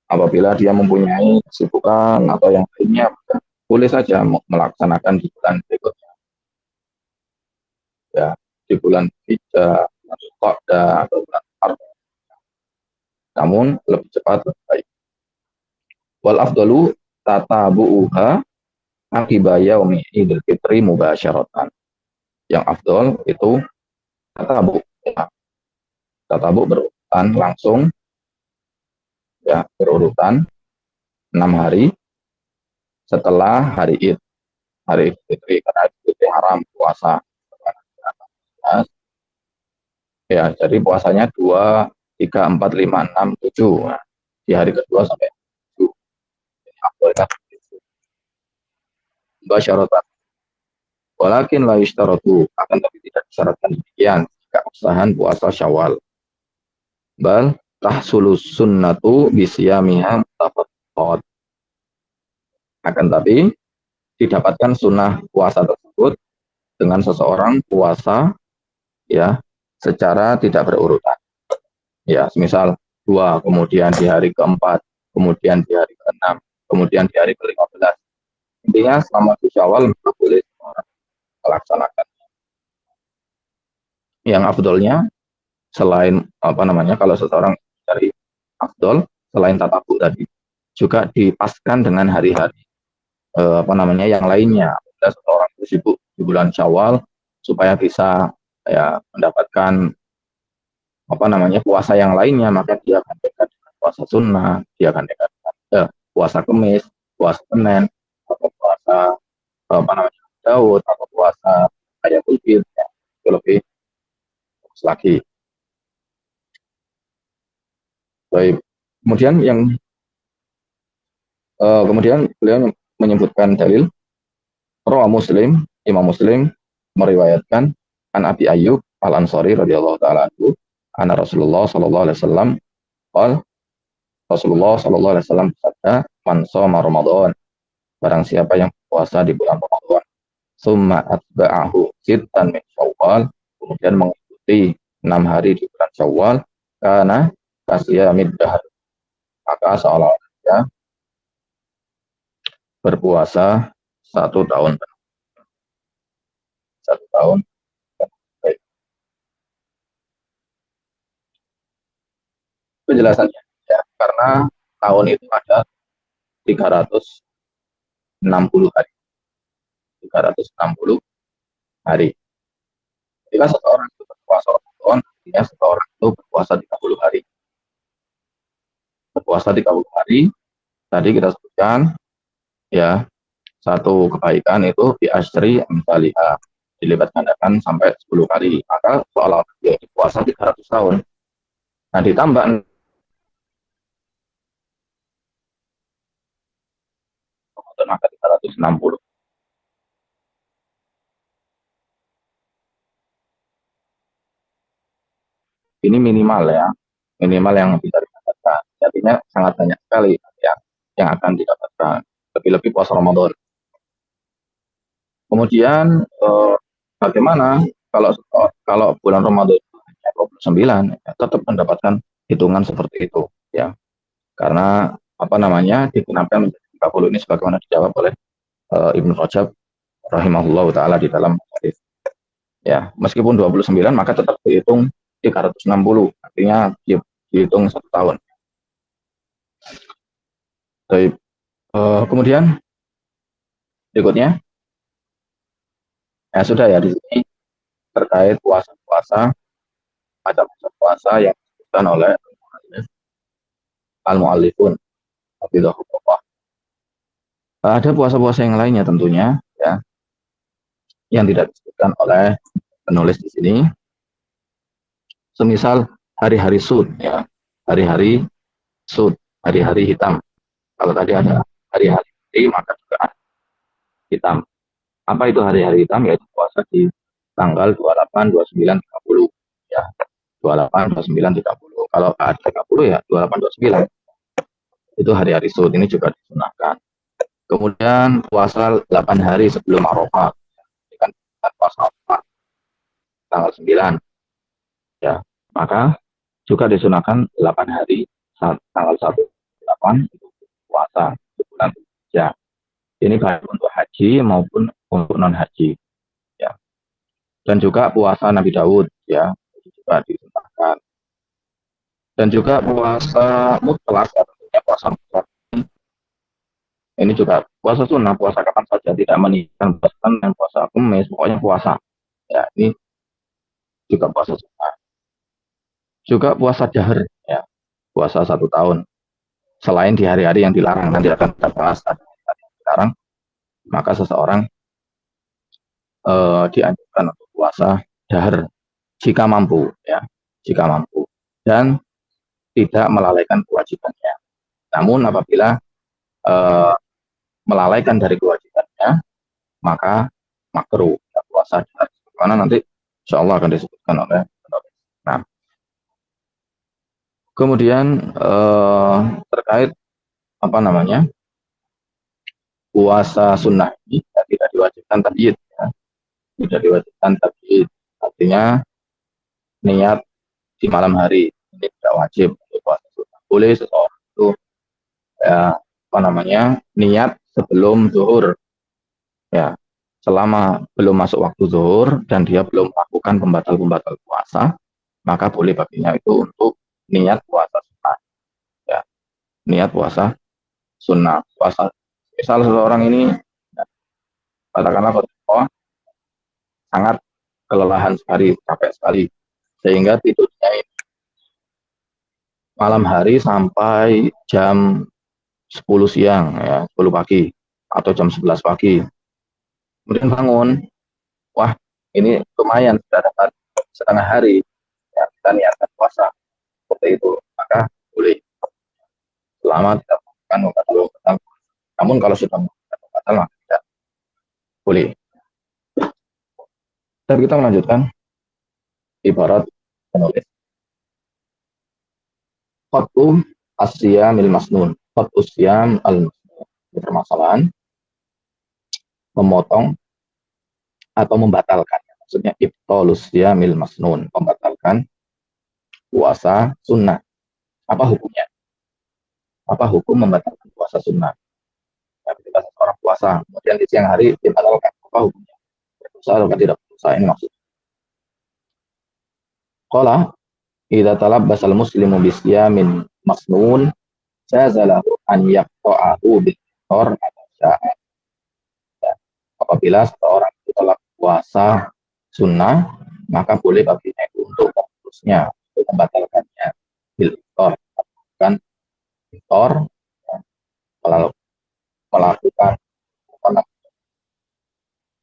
Apabila dia mempunyai kesibukan atau yang lainnya, boleh saja melaksanakan di bulan berikutnya, ya, di bulan Hijjah, bulan Qa'dah atau bulan Arba. Namun lebih cepat lebih baik. Wal afdalu tatabu'uha akiba yaumi Idul Fitri mubasyaratan. Yang afdal itu tatabu, ya. Tatabu berurutan langsung, ya, berurutan 6 hari setelah hari Id, hari Fitri, karena Fitri haram puasa. Ya, jadi puasanya 2, 3, 4, 5, 6, 7. Nah, di hari kedua sampai 7. Afdolnya basyaratan. Walakin la yishtaratu, akan tapi tidak disyaratkan demikian jika usahan puasa Syawal. Bal tahsulus sunnatu bisyamiha mutafaqat. Akan tapi didapatkan sunnah puasa tersebut dengan seseorang puasa ya secara tidak berurutan. Ya, misal 2, kemudian di hari keempat, kemudian di hari ke-6, kemudian di hari ke-15. Intinya selama di Syawal maka boleh orang melaksanakan. Yang afdolnya selain kalau seseorang dari afdol selain tatabu tadi juga dipaskan dengan hari-hari yang lainnya. Bila seseorang sibuk di bulan Syawal supaya bisa ya mendapatkan puasa yang lainnya, maka dia akan dekat dengan puasa sunnah, dia akan dekat dengan puasa Kemis, puasa Senin, atau puasa Daud, atau puasa Ayatul Fitr, ya, itu lebih bagus lagi. Baik. Kemudian beliau menyebutkan dalil Imam Muslim meriwayatkan an Abi Ayyub Al-Ansari radhiyallahu taala anhu, anna Rasulullah sallallahu alaihi wasallam Rasulullah sallallahu alaihi wasallam bersabda, "Man shoma Ramadan, barang siapa yang puasa di bulan Ramadan, summa atba'ahu sittan min Syawal, kemudian mengikuti 6 hari di bulan Syawal, karena kasiyamid dahr, maka seolah-olah dia berpuasa 1 tahun. 1 tahun. Baik. Penjelasannya ya, karena tahun itu ada 360 hari. 360 hari. Jika seseorang itu berpuasa Ramadan, artinya seseorang itu berpuasa 30 hari. Berpuasa 30 hari, tadi kita sebutkan ya, satu kebaikan itu di asyri amsalihah, dilipat gandakan sampai 10 kali. Maka seolah dia puasa 300 tahun. Nah, ditambah maka 360. Ini minimal ya, minimal yang bisa didapatkan. Artinya sangat banyak sekali ya yang akan didapatkan, lebih-lebih puasa Ramadan. Kemudian bagaimana kalau bulan Ramadan 29 ya, tetap mendapatkan hitungan seperti itu ya, karena digenapkan menjadi 30 ini sebagaimana dijawab oleh Ibnu Rajab rahimahullah taala di dalam hadis. Ya, meskipun 29 maka tetap dihitung 360, artinya dihitung 1 tahun. Baik. Kemudian berikutnya ya sudah ya, di sini terkait puasa-puasa, macam-macam puasa yang disebutkan oleh al-muallifun. Ada puasa-puasa yang lainnya tentunya ya, yang tidak disebutkan oleh penulis di sini. Semisal hari-hari sud ya, hari-hari sud, hari-hari hitam. Kalau tadi ada hari-hari putih, maka juga ada hitam. Apa itu hari-hari hitam? Yaitu puasa di tanggal 28, 29, 30 ya. 28, 29, 30. Kalau ada 30 ya 28, 29. Itu hari-hari sud, ini juga disunahkan. Kemudian puasa 8 hari sebelum Arafah. Kan puasa Arafah tanggal 9. Ya, maka juga disunahkan 8 hari tanggal 1 8 itu puasa di bulan ya. Ini baik untuk haji maupun untuk non haji ya. Dan juga puasa Nabi Daud ya, itu juga disunahkan. Dan juga puasa mutlak, artinya puasa mutlak. Ini juga puasa sunnah, puasa kapan saja, tidak menikahkan puasa dan puasa Kemis, pokoknya puasa. Ya, ini juga puasa sunnah. Juga puasa dahar ya, puasa 1 tahun. Selain di hari-hari yang dilarang, nanti akan kita bahas ada yang dilarang, maka seseorang dianjurkan untuk puasa dahar jika mampu ya, jika mampu dan tidak melalaikan kewajibannya. Namun apabila melalaikan dari kewajibannya, maka makruh puasa. Karena nanti insya Allah akan disebutkan oleh penulis. Nah, kemudian terkait apa namanya puasa sunnah ini tidak diwajibkan tabiid, ya. Tidak diwajibkan tabiid. Artinya niat di malam hari ini tidak wajib untuk puasa sunnah. Boleh seseorang itu ya apa namanya niat sebelum zuhur, ya selama belum masuk waktu zuhur dan dia belum melakukan pembatal-pembatal puasa, maka boleh baginya itu untuk niat puasa sunnah, ya niat puasa sunnah. Puasa misal seseorang ini ya, katakanlah sangat kelelahan sekali, capek sekali, sehingga tidurnya malam hari sampai jam 10 siang, ya 10 pagi atau jam 11 pagi. Kemudian bangun, wah ini lumayan sudah dapat setengah hari, ya kita niatkan puasa seperti itu, maka boleh selama tidak melakukan pembatal. Namun kalau sudah melakukan pembatal maka tidak boleh. Dan kita melanjutkan ibarat penulis. Qat'u asyamil masnun. Qat'u asyam al-masnun. Permasalahan memotong atau membatalkan. Maksudnya ibtalus syamil masnun, membatalkan puasa sunnah. Apa hukumnya? Apa hukum membatalkan puasa sunnah? Ya, ketika seorang puasa, kemudian di siang hari dibatalkan, apa hukumnya? Berdosa atau tidak berdosa? Ini maksudnya. Qala idza talabbasal muslimu bisyamin masnun jazalahu an yaqta'ahu bil-fitr atau sya'a. Apabila seorang itu telah puasa sunnah, maka boleh baginya itu untuk memutusnya, untuk membatalkannya bil-fitr, melakukan fitr,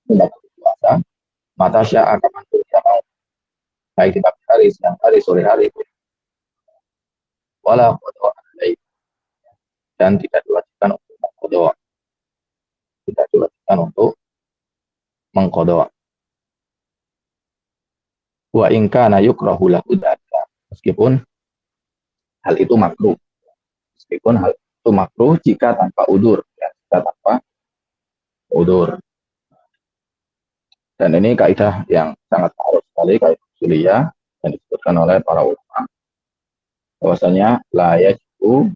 melakukan puasa, mata sya'a kapan pun dia mau, baik di pagi hari, siang hari, sore hari, wala qadha alaih, dan tidak diwajibkan untuk mengqadha, tidak diwajibkan untuk mengqadha. Wa in kana yukrahu lahu dzalika, meskipun hal itu makruh, meskipun hal itu makruh jika tanpa udur, ya, jika tanpa udur. Dan ini kaidah yang sangat ma'ruf sekali, kaidah usuliyah yang disebutkan oleh para ulama, bahwasanya la yajibu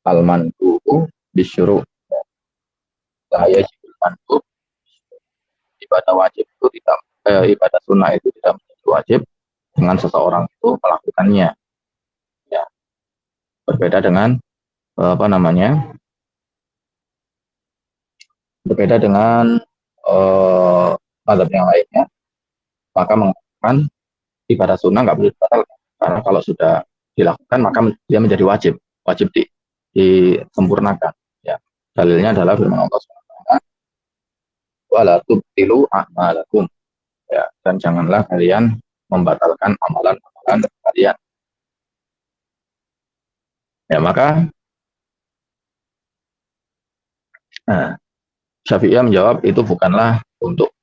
al-mandu'u bisyuru', la yajibu al-mandu'u, ibadah wajib itu tidak ibadah sunnah itu tidak menjadi wajib dengan seseorang itu melakukannya, ya berbeda dengan apa namanya berbeda dengan mazhab yang lainnya, maka mengatakan ibadah sunnah nggak boleh dibatalkan, karena kalau sudah dilakukan maka dia menjadi wajib, wajib disempurnakan, ya. Dalilnya adalah firman Allah SWT, wala tubtilu a'malakum, ya, dan janganlah kalian membatalkan amalan-amalan kalian. Ya, maka Syafi'iyah menjawab itu bukanlah untuk,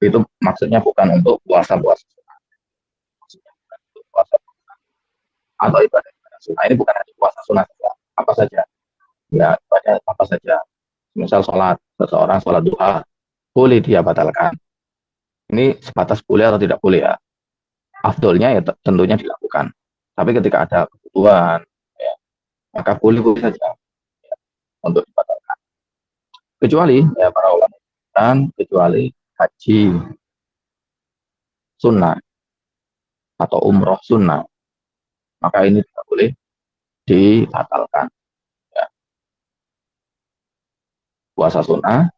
itu maksudnya bukan untuk puasa-puasa sunnah, maksudnya bukan untuk puasa atau ibadah sunnah. Ini bukan hanya puasa sunnah saja, apa saja, ya ibadah apa saja. Misal sholat, seseorang sholat duha, boleh dia batalkan. Ini sebatas boleh atau tidak boleh, ya. Afdolnya ya tentunya dilakukan. Tapi ketika ada kebutuhan, ya, maka boleh saja, ya, untuk dibatalkan. Kecuali ya para ulama dan kecuali haji sunnah atau umroh sunnah, maka ini tidak boleh dibatalkan, ya. Puasa sunnah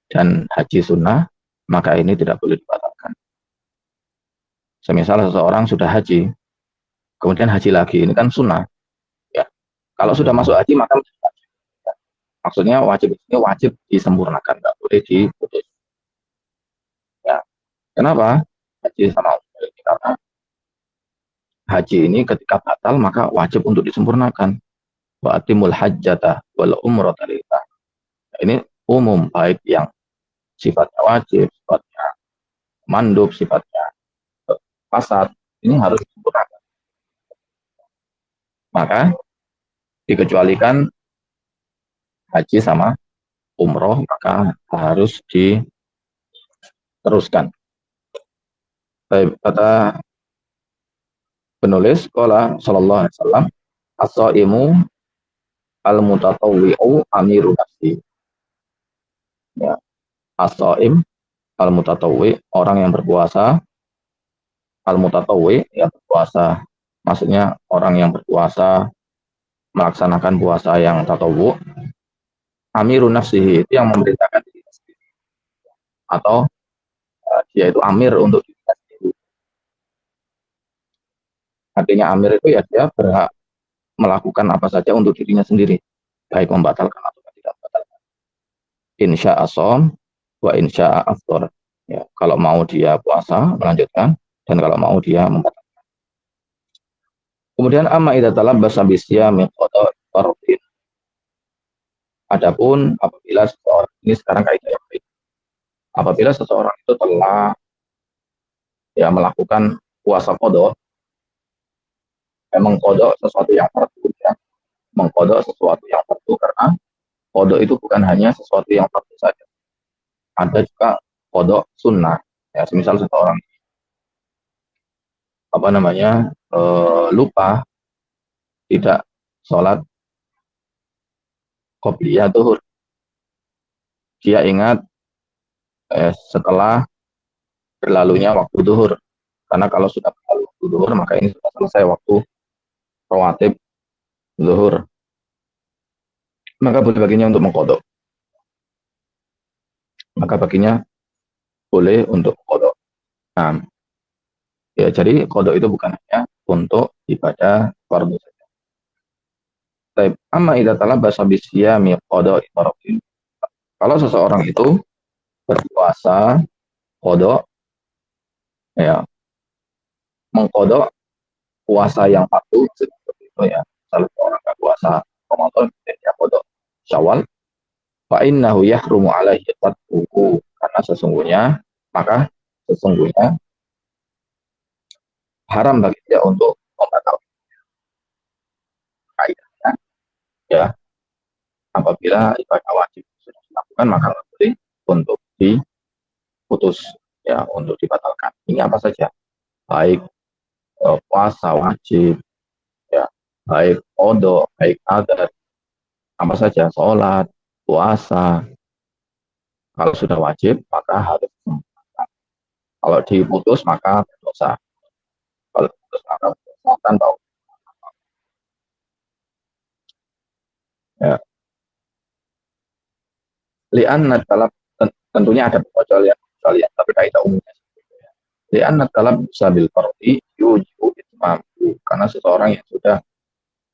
dan haji sunnah, maka ini tidak boleh dibatalkan. Semisal seseorang sudah haji, kemudian haji lagi, ini kan sunnah, ya. Kalau sudah masuk haji maka wajib, ya. Maksudnya wajib ini wajib disempurnakan, nggak boleh diputus, ya. Kenapa haji sama umroh? Karena haji ini ketika batal maka wajib untuk disempurnakan. wa atimul hajjata wal umrata lillah. Ini umum, baik yang sifatnya wajib, sifatnya mandub, sifatnya fasad, ini harus disempurnakan. Maka dikecualikan haji sama umroh, maka harus diteruskan. Baik, kata penulis, qala sallallahu alaihi wasallam, as-shaimu al-mutatawwi'u amiru nafsi. Ya, as-shaim al-mutatawwi, orang yang berpuasa, al-mutatawwi, yang berpuasa, maksudnya orang yang berpuasa melaksanakan puasa yang tatawwu, amiru nafsihi, itu yang memerintahkan diri sendiri, atau dia itu amir untuk diri sendiri. Artinya amir itu ya dia berhak melakukan apa saja untuk dirinya sendiri, baik membatalkan atau tidak membatalkan. Insya asom wa insya aftor. Ya, kalau mau dia puasa melanjutkan, dan kalau mau dia membatalkan. Kemudian amma idza talabbasa bisyami qada fardhin. Adapun apabila seseorang, ini sekarang kaidah yang baik. Apabila seseorang itu telah ya melakukan puasa qada, mengqada sesuatu yang fardu, ya, mengqada sesuatu yang fardu, karena qada itu bukan hanya sesuatu yang fardu saja. Ada juga qada sunnah. Ya, semisal seseorang lupa tidak sholat qobliyah zuhur. Dia ingat setelah berlalunya waktu zuhur. Karena kalau sudah berlalu waktu zuhur, maka ini sudah selesai waktu rawatib zuhur. Maka boleh baginya untuk mengqadha. Maka baginya boleh untuk qadha. Nah, ya, jadi qadha itu bukan hanya untuk ibadah fardu saja. Baik, amma idza talabbasa bisyami qada'i fardhin. Kalau seseorang itu berpuasa qadha, ya, mengqadha puasa yang fardu seperti itu, ya. Kalau orang nggak puasa Ramadan, dia qadha Syawal, fa innahu yahrumu alaihi qad'uhu, karena sesungguhnya haram bagi dia untuk membatalkan kaidahnya, ya. Apabila ibadah wajib sudah dilakukan, maka boleh untuk diputus, ya, untuk dibatalkan. Ini apa saja, baik puasa wajib, ya, baik qadha, baik adat, apa saja, sholat, puasa. Kalau sudah wajib, maka harus dilakukan. Kalau diputus, maka berdosa. Kalau diputus, maka berdosa tanpa. Ya. Li'anna talab, tentunya ada pengecualian, tapi kaidah umumnya. Li'anna talab sabil fardi yujibu itmamu, karena seseorang yang sudah,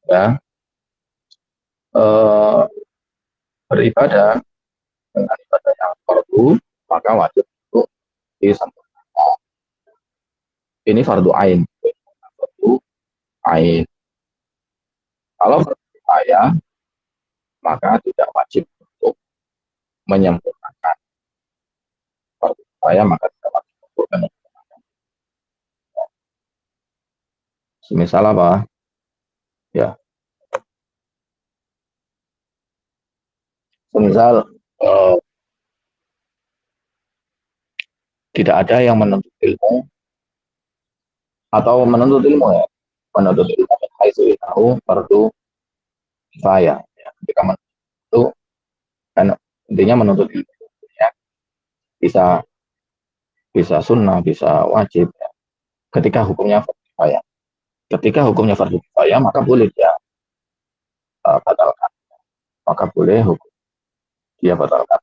ya, beribadah dengan ibadah yang fardu, maka wajib untuk disempurnakan. Ini fardu ain. Fardu ain. Kalau fardu kifayah, maka tidak wajib untuk menyempurnakan. Fardu kifayah maka tidak wajib untuk menyempurnakan. Semisal apa? Ya. Semisal tidak ada yang menuntut ilmu, atau menuntut ilmu, ya, menuntut ilmu itu tahu fardu kifayah, ya. Ketika menuntut itu kan intinya menuntut ilmu, ya, bisa sunnah, bisa wajib, ya. Ketika hukumnya fardu kifayah, maka boleh dia batalkan, maka boleh dia batalkan,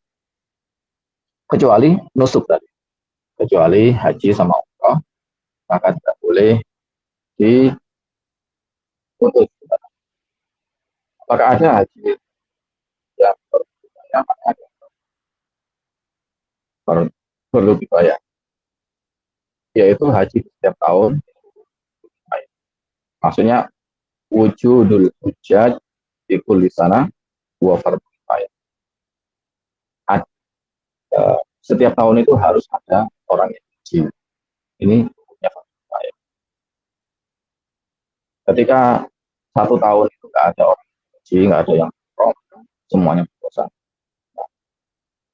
kecuali nusuk tadi, kecuali haji sama umrah, maka tidak boleh diputus. Apakah ada haji yang perlu dibayar, yaitu haji setiap tahun. Maksudnya wujudul hujjaj ikul di sana dua fardhu kifayah. Setiap tahun itu harus ada orang yang haji. Ini hukumnya fardhu kifayah. Ketika satu tahun itu nggak ada orang yang haji, nggak ada yang umroh, semuanya berdosa.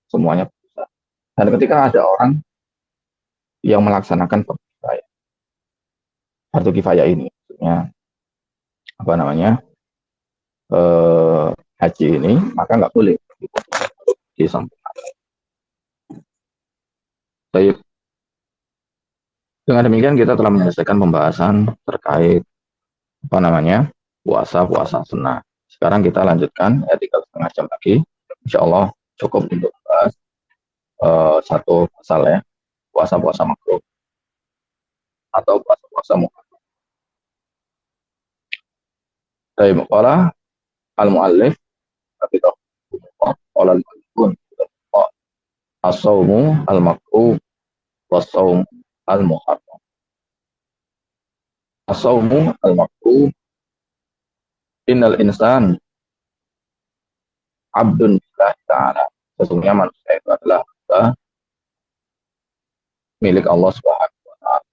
Semuanya berdosa. Dan ketika ada orang yang melaksanakan fardu kifayah ini, maksudnya apa namanya, haji ini, maka nggak boleh disampaikan. Baik. Dengan demikian kita telah menyelesaikan pembahasan terkait apa namanya puasa sunnah. Sekarang kita lanjutkan, ya tinggal setengah jam lagi. Insya Allah cukup untuk bahas satu pasal ya, puasa makruh atau puasa muharram. Dari muqalah al-muallif tapi qala al-muallifun as-saumu al-makruh was-saum al-muharram. As-saumu al-makruh innal insan abdun lillahi ta'ala. Sesungguhnya manusia itu adalah milik Allah Subhanahu wa ta'ala.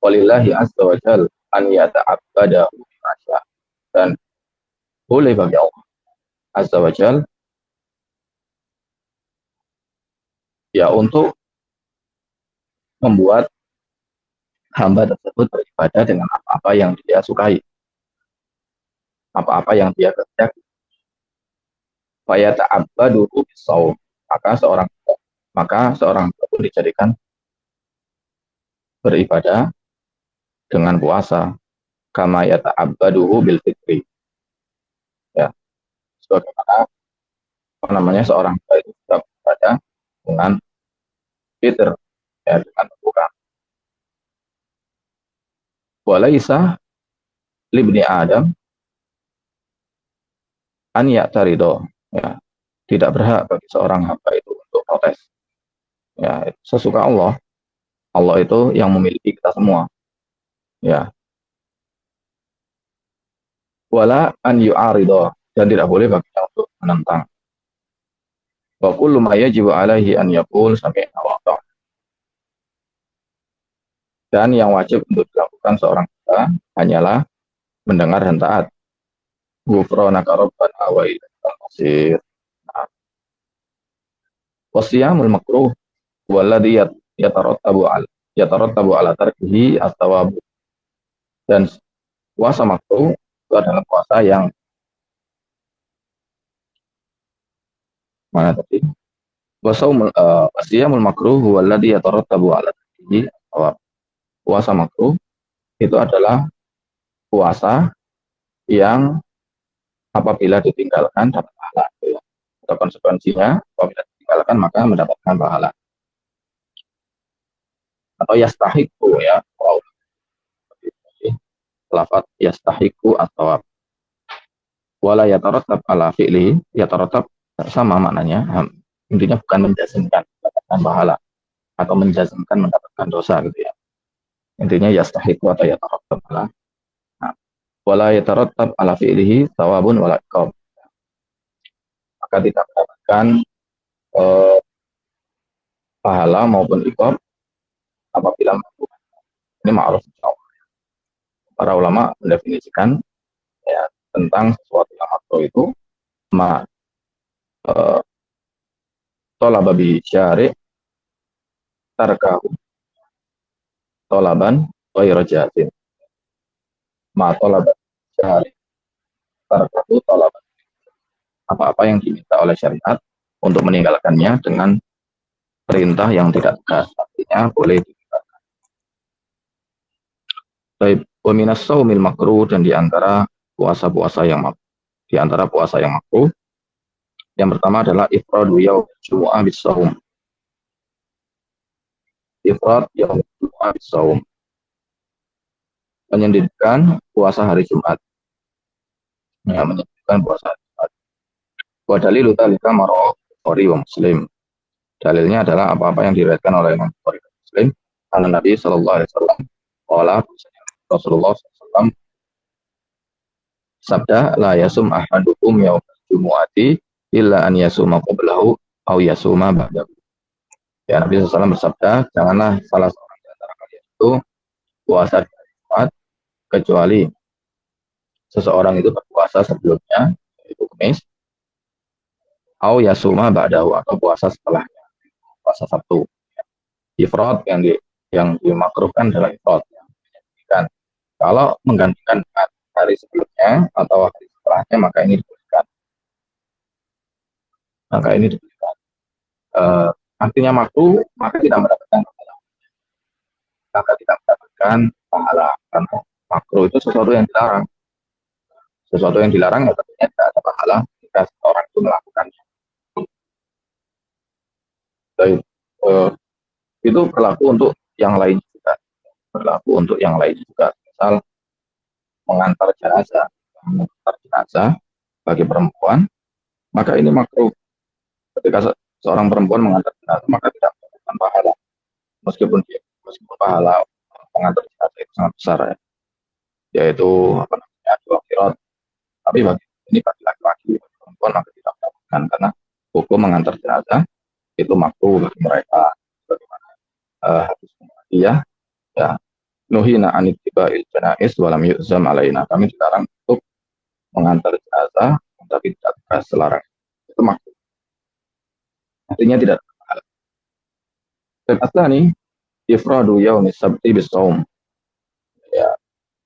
Walillahi azza wa jalla an yata'abbadahu bima syaa. Dan boleh bagi Allah azza wa jalla ya untuk membuat hamba tersebut beribadah dengan apa-apa yang dia sukai, apa-apa yang dia kerjakan. Faya ta'abbaduhu bis-shaum, maka seorang itu dijadikan beribadah dengan puasa, kama yata'abbaduhu bil fitri. Ya, sebagaimana apa namanya seorang itu juga beribadah dengan fitr, ya, dengan berbuka. Walaisa libni Adam an ya'tarido, ya, tidak berhak bagi seorang hamba itu untuk protes. Ya, sesuka Allah. Allah itu yang memiliki kita semua. Ya. Wala an yu'arido, dan tidak boleh baginya untuk menentang. Wa kullu ma yajibu alaihi an yaqul sami'na wa ata'na. Dan yang wajib untuk dilakukan seorang hamba hanyalah mendengar dan taat. Ghufranaka rabbana wa ilaikal masir. Wasiyamul makruh walladhi yatarattabu ala tarkihi at-tawab. Dan puasa makruh itu adalah puasa yang mana tadi? Wasiyamul makruh walladhi yatarattabu ala tarkihi at-tawab. Puasa makruh itu adalah puasa yang apabila ditinggalkan dapat pahala. Atau konsekuensinya apabila ditinggalkan maka mendapatkan pahala. Atau yastahiqu, ya. Wow. Lafaz yastahiqu atau wala yatarattab ala fi'li, yatarattab sama maknanya. Intinya bukan menjazmkan mendapatkan pahala atau menjazmkan mendapatkan dosa gitu ya. Intinya yastahiqu atau yatarattab ala. Wala yatarattab ala fi'lihi thawabun wala iqab. Maka tidak mendapatkan pahala maupun iqab apabila melakukan. Ini ma'ruf insyaallah. Para ulama mendefinisikan ya tentang sesuatu yang makruh itu tolaba bi syari' tarkahu tolaban ghairu jazim. Ma tolaba syari' tarkahu tolaban. Apa-apa yang diminta oleh syariat untuk meninggalkannya dengan perintah yang tidak tegas, artinya boleh ditinggalkan. Baik, wa minas shaumil makruh, dan di antara puasa-puasa yang makruh. Di antara puasa yang makruh yang pertama adalah ifradu yaum jumu'ah bis-shaum. Ifrad yaum jumu'ah bis-shaum. Menyendirikan puasa hari Jumat. Ya, menyendirikan puasa hari Jumat. Wa dalilu dzalika mar'u Bukhari wa Muslim. Dalilnya adalah apa-apa yang diriwayatkan oleh Imam Bukhari dan Muslim. Karena Nabi sallallahu alaihi wasallam qala Rasulullah sallallahu alaihi wasallam sabda la yasum ahadukum yaum jumu'ati illa an yasuma qablahu au yasuma ba'dahu. Ya, Nabi SAW bersabda, janganlah salah seorang di antara kalian itu puasa di hari Jumat kecuali seseorang itu berpuasa sebelumnya, yaitu Kamis, au yasuma ba'dahu, atau puasa setelahnya, puasa Sabtu. Ifrad yang dimakruhkan adalah ifrad. Dan kalau menggantikan hari sebelumnya atau hari setelahnya, maka ini dibolehkan. Artinya makruh, maka tidak mendapatkan pahala. Karena makruh itu sesuatu yang dilarang. Sesuatu yang dilarang ya tentunya tidak ada pahala jika seorang itu melakukannya. Jadi, itu berlaku untuk yang lain juga. Misal mengantar jenazah bagi perempuan, maka ini makruh. Ketika seorang perempuan mengantar jenazah, maka tidak mendapatkan pahala. Meskipun pahala mengantar jenazah itu sangat besar, ya. Yaitu dua qiraat. Tapi bagi laki-laki, bagi perempuan maka tidak mendapatkan, karena hukum mengantar jenazah itu makruh bagi mereka. Bagaimana hadis Muhammadiyah, ya, nuhina anit tiba'il janais walam yu'zam alaina, kami dilarang untuk mengantar jenazah tapi tidak tegas selarang. Itu makruh, artinya tidak ada. Dan nih ifradu yaumis sabti bisawm, ya,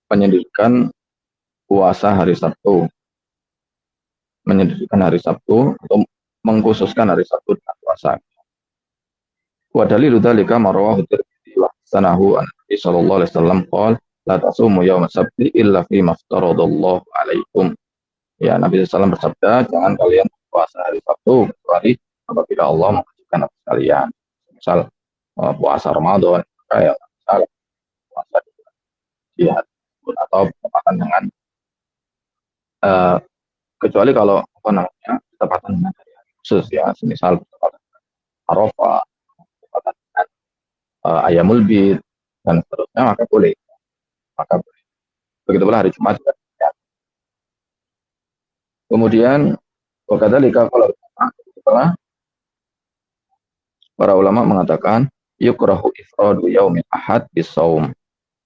penyendirikan puasa hari Sabtu, atau mengkhususkan hari Sabtu dengan puasa. Wa dalilu dzalika marwahu Tirmidzi wa sanahu an Nabi sallallahu alaihi wasallam qala la tasumu yawma sabti illa fi maftaradallahu alaikum. Ya, Nabi SAW bersabda, jangan kalian puasa hari Sabtu kecuali apabila Allah mewajibkan atas kalian. Misal puasa Ramadan, kayak misal puasa jihad, atau bertepatan dengan kecuali kalau bertepatan dengan hari khusus, ya, semisal bertepatan dengan Arafah, bertepatan dengan Ayamul Bid dan seterusnya, maka boleh. Begitu pula hari Jumat juga. Ya. Kemudian wakadzalika kalau setelah para ulama mengatakan yukrahu ifradu yaumil ahad bisawm,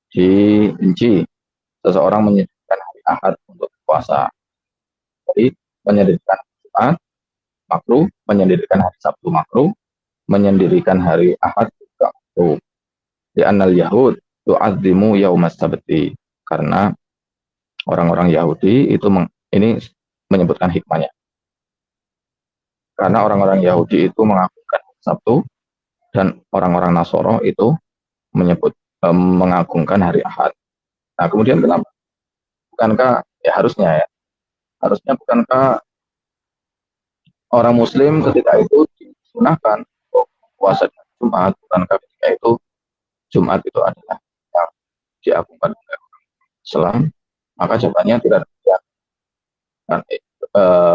dibenci seseorang menyediakan hari Ahad untuk puasa. Jadi menyediakan Jumat makruh, menyediakan hari Sabtu makruh, menyendirikan hari Ahad juga makruh. Di annal Yahud tu'azzimu yaumas sabti, karena orang-orang Yahudi itu ini menyebutkan hikmahnya. Karena orang-orang Yahudi itu mengagungkan Sabtu, dan orang-orang Nasoro itu mengagungkan hari Ahad. Nah, kemudian kenapa? Bukankah harusnya bukankah orang Muslim ketika itu disunahkan untuk puasa Jumat? Bukankah ketika itu Jumat itu adalah yang diagungkan oleh Islam? Maka jawabannya tidak ada. Dan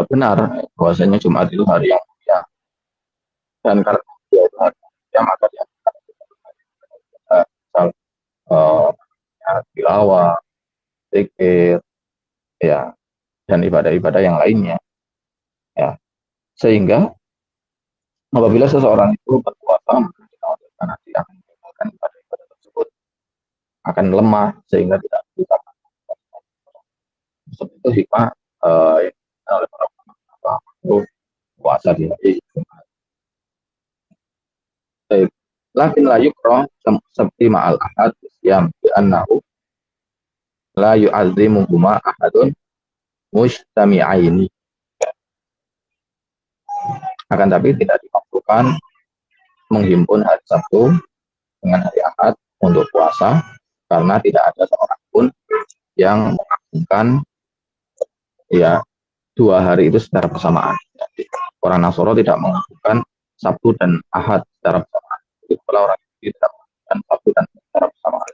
benar bahwasanya Jumat itu hari yang mulia, dan karena dia itu hari yang mulia, maka dia misal tilawah, zikir, ya, dan ibadah-ibadah yang lainnya, ya. Sehingga apabila seseorang itu berpuasa, karena dia akan meninggalkan ibadah-ibadah tersebut, akan lemah sehingga tidak bisa seperti itu hikmah yang oleh para ulama puasa di hari Jumat. Lakin la yukra seperti ma'al ahad yang bi'annahu la yu'azzimuhuma ahadun mujtami'aini. Akan tapi tidak dimakruhkan menghimpun hari Sabtu dengan hari Ahad untuk puasa, karena tidak ada seorang pun yang mengagungkan, ya, dua hari itu secara bersamaan. Jadi, orang Nasoro tidak mengagungkan Sabtu dan Ahad secara bersamaan. Jadi kalau orang Yahudi tidak mengagungkan Sabtu dan secara bersamaan,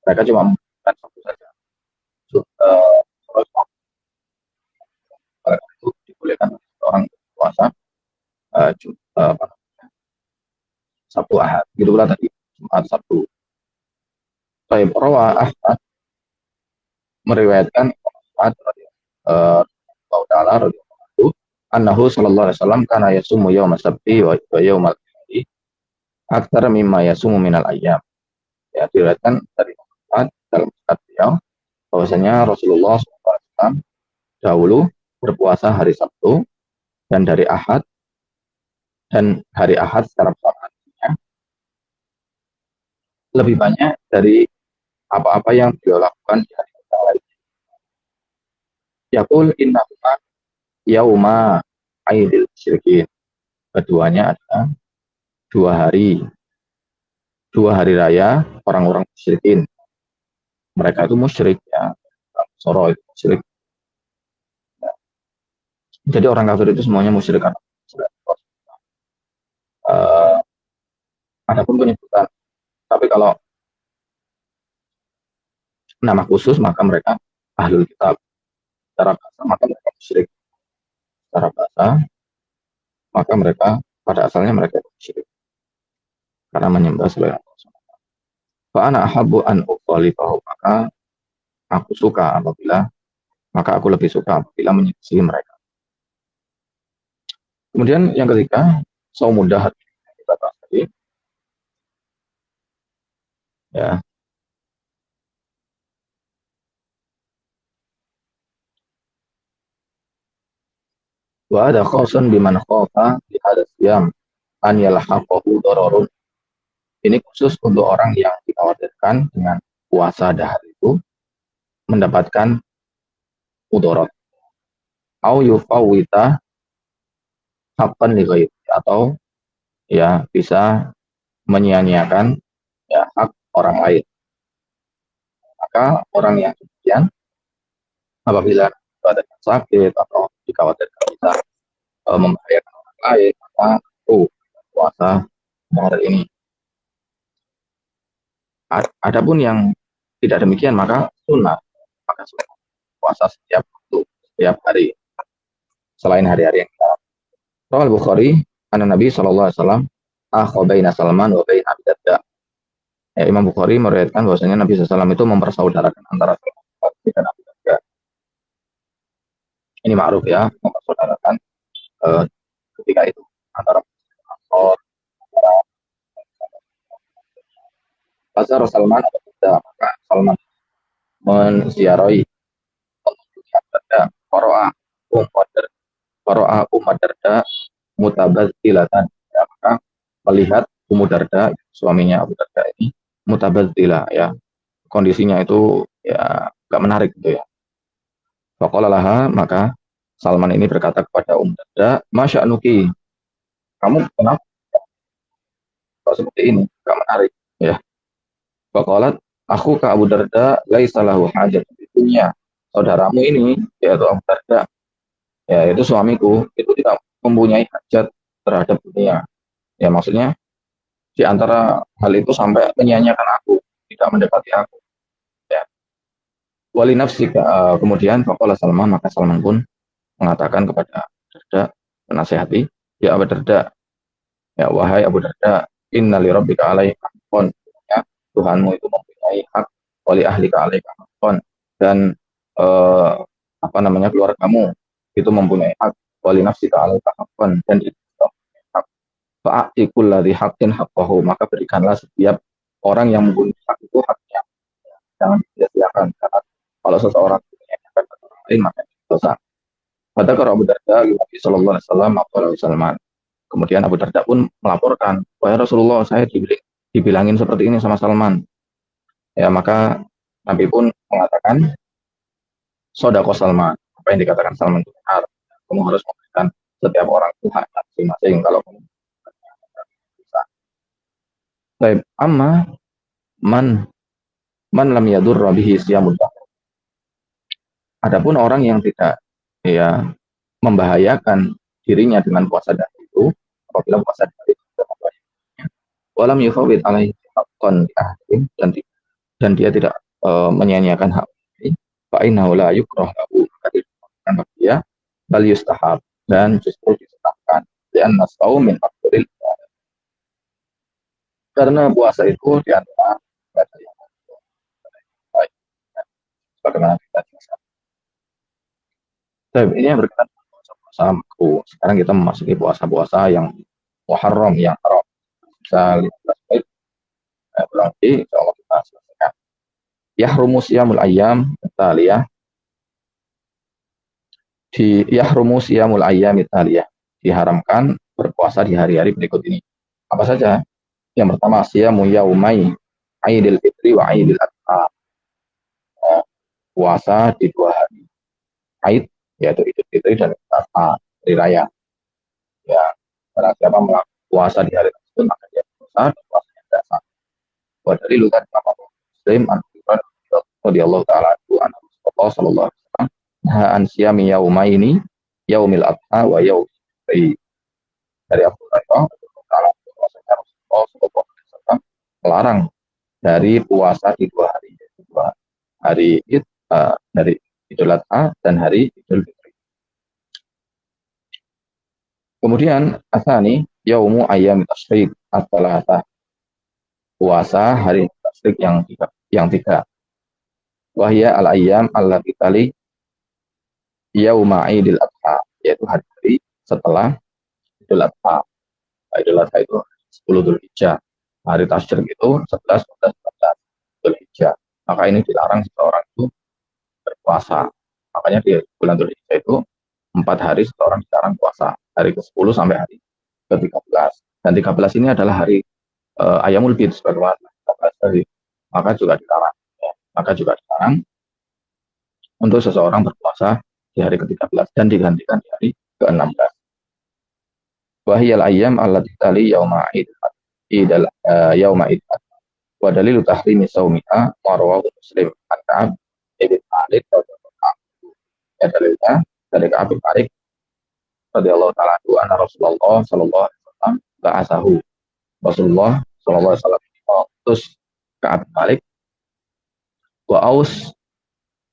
mereka cuma mengagungkan Sabtu saja. Itu dibolehkan orang puasa Sabtu Ahad. Gitu pula tadi Jumat Sabtu. Saya Ahmad meriwayatkan Ahmad Allah Ta'ala radhiyallahu anhu sallallahu alaihi wasallam kana yasumu yawma sabti wa yawmal ahadi aktsar mimma yasumu minal ayyam. Ya, diriwayatkan dari Muhammad dalam kitab beliau bahwasanya Rasulullah SAW dahulu berpuasa hari Sabtu dan hari Ahad secara bersamaan lebih banyak dari apa-apa yang beliau lakukan di hari lain. Yaqul innahuma yauma aidil syirikin. Keduanya adalah dua hari raya orang-orang musyrikin. Mereka itu musyrik ya. Soro itu musyrik. Jadi orang kafir itu semuanya musyrik. Adapun penyebutan, tapi kalau nama khusus maka mereka ahlul kitab. Secara bahasa maka mereka musyrik. Secara bahasa maka mereka pada asalnya mereka musyrik karena menyembah selain Allah. Fa ana ahabbu an ukhalifahu, maka aku lebih suka apabila menyelisihi mereka. Kemudian yang ketiga, saumudah kita bahas tadi. Ya. Wa ada khosun biman khofa di hadas siyam an yalhaqahu dararun. Ini khusus untuk orang yang dikhawatirkan dengan puasa dahar itu mendapatkan mudarat. Au yufawwita haqqan li ghairi, atau ya bisa menyia-nyiakan ya hak orang lain. Maka orang yang demikian apabila ada yang sakit atau dikhawatirkan bisa membahayakan orang lain, maka puasa dahar ini. Adapun yang tidak demikian maka sunnah puasa setiap waktu, setiap hari selain hari-hari yang kita. Rawal Bukhari anna Nabi sallallahu alaihi wasallam akha baina Salman wa baina Abi Darda. Ya, Imam Bukhari meriwayatkan bahwasanya Nabi SAW itu mempersaudarakan antara Salman dan Abi Darda. Ini ma'ruf ya, mempersaudarakan ketika itu antara Pasar Salman atau tidak, maka Salman menziarahi Qara'a Ummu Darda mutabazzilatan, ya, maka melihat Ummu Darda suaminya Abu Darda ini mutabazzilah ya, kondisinya itu ya gak menarik gitu ya. Faqala laha, maka Salman ini berkata kepada Ummu Darda, "Masya'nuki, kamu kenapa kok seperti ini, gak menarik ya." Faqalat, "Aku ke Abu Darda laisa lahu hajat di dunia." Saudaramu ini yaitu Abu Darda, ya itu suamiku, itu tidak mempunyai hajat terhadap dunia. Ya maksudnya di antara hal itu sampai menyia-nyiakan aku, tidak mendekati aku. Ya. Wali nafsi, kemudian faqala Salman, maka Salman pun mengatakan kepada Darda, menasihati, "Ya Abu Darda, ya wahai Abu Darda, inna li rabbika alaika haqqan." Ya, Tuhanmu itu mempunyai hak, wali ahlika alaika haqqan, dan keluargamu itu mempunyai hak, wali nafsika alaika haqqan, dan itu mempunyai hak. Fa'ati kulladzi haqqin haqqahu, maka berikanlah setiap orang yang mempunyai hak itu haknya. Jangan disia-siakan, karena kalau seseorang punya hak orang lain maka itu dosa. Pada Abu Darda Nabi sallallahu alaihi wasallam Salman. Kemudian Abu Darda pun melaporkan, "Wahai Rasulullah, saya dibilangin seperti ini sama Salman." Ya, maka Nabi pun mengatakan, "Sodako Salman." Apa yang dikatakan Salman itu benar. Kamu harus memberikan setiap orang itu hak masing-masing kalau kamu bisa. Baik, amma man lam yadurra bihi siyamud dahr. Adapun orang yang tidak ya membahayakan dirinya dengan puasa dahar itu, apabila puasa dahar itu tidak membahayakannya, walam yufawwid alaihi haqqan ahadin, dan dia tidak menyia-nyiakan hak ini, fa innahu la yukrah lahu, maka tidak bagi dia, bal yustahab, dan justru disunahkan, li'anna shaum min afdhalil ibadah, karena puasa itu di antara ibadah yang baik. Bagaimana kita jelaskan. Tapi ini yang berkaitan dengan puasa-puasa makruh. Sekarang kita memasuki puasa-puasa yang muharram, yang haram. Bisa 15 menit, berarti insya Allah kita selesaikan. Yahrumu siyamul ayyam taliyah. Yahrumu siyamul ayyam taliyah. Diharamkan berpuasa di hari-hari berikut ini. Apa saja? Yang pertama, siyamu yaumai Aidil Fitri wa Aidil Adha. Puasa di 2 hari Aid, yaitu Idul Fitri dan Adha, hari raya. Ya, barang siapa melakukan puasa di hari tersebut maka dia puasa dan puasanya tidak sah. Wa dalilu kan Imam Muslim an radhiyallahu taala an Rasulullah sallallahu alaihi wasallam naha an siyami yaumaini yaumil adha wa yaumil fitri. Dari Abu Hurairah taala puasanya Rasulullah sallallahu alaihi wasallam melarang dari puasa di 2 hari, yaitu 2 hari Id, dari Idul Adha dan hari Idul Fitri. Kemudian asani yaumu ayyam tasyrik at-thalatha. Puasa hari tasyrik yang 3. Wahya al-ayyam allati tali yauma Idul Adha, yaitu hari setelah Idul Adha. Idul Adha itu 10 Dzulhijjah. Hari tasyrik itu 11, 12, 13 Dzulhijjah. Maka ini dilarang seseorang itu berpuasa. Makanya di bulan Dzulhijjah itu 4 hari seseorang dilarang puasa. Hari ke-10 sampai hari ke-13. Dan 13 ini adalah hari Ayyamul Bid sebagaimana 13 hari. Maka juga dilarang. Ya. Maka juga dilarang untuk seseorang berpuasa di hari ke-13 dan digantikan di hari ke-16. Wahiyal ayyam allati tali yauma idul yauma idul. Wa dalilu tahrimi saumiha wa rawahu Muslim an Ka'ab bin Malik radhiyallahu anhu. Ya dalilnya dari Ka'ab bin Malik radhiyallahu taala anna Rasulullah sallallahu alaihi wasallam ba'asahu. Rasulullah sallallahu alaihi wasallam mengutus Ka'ab bin Malik wa Aus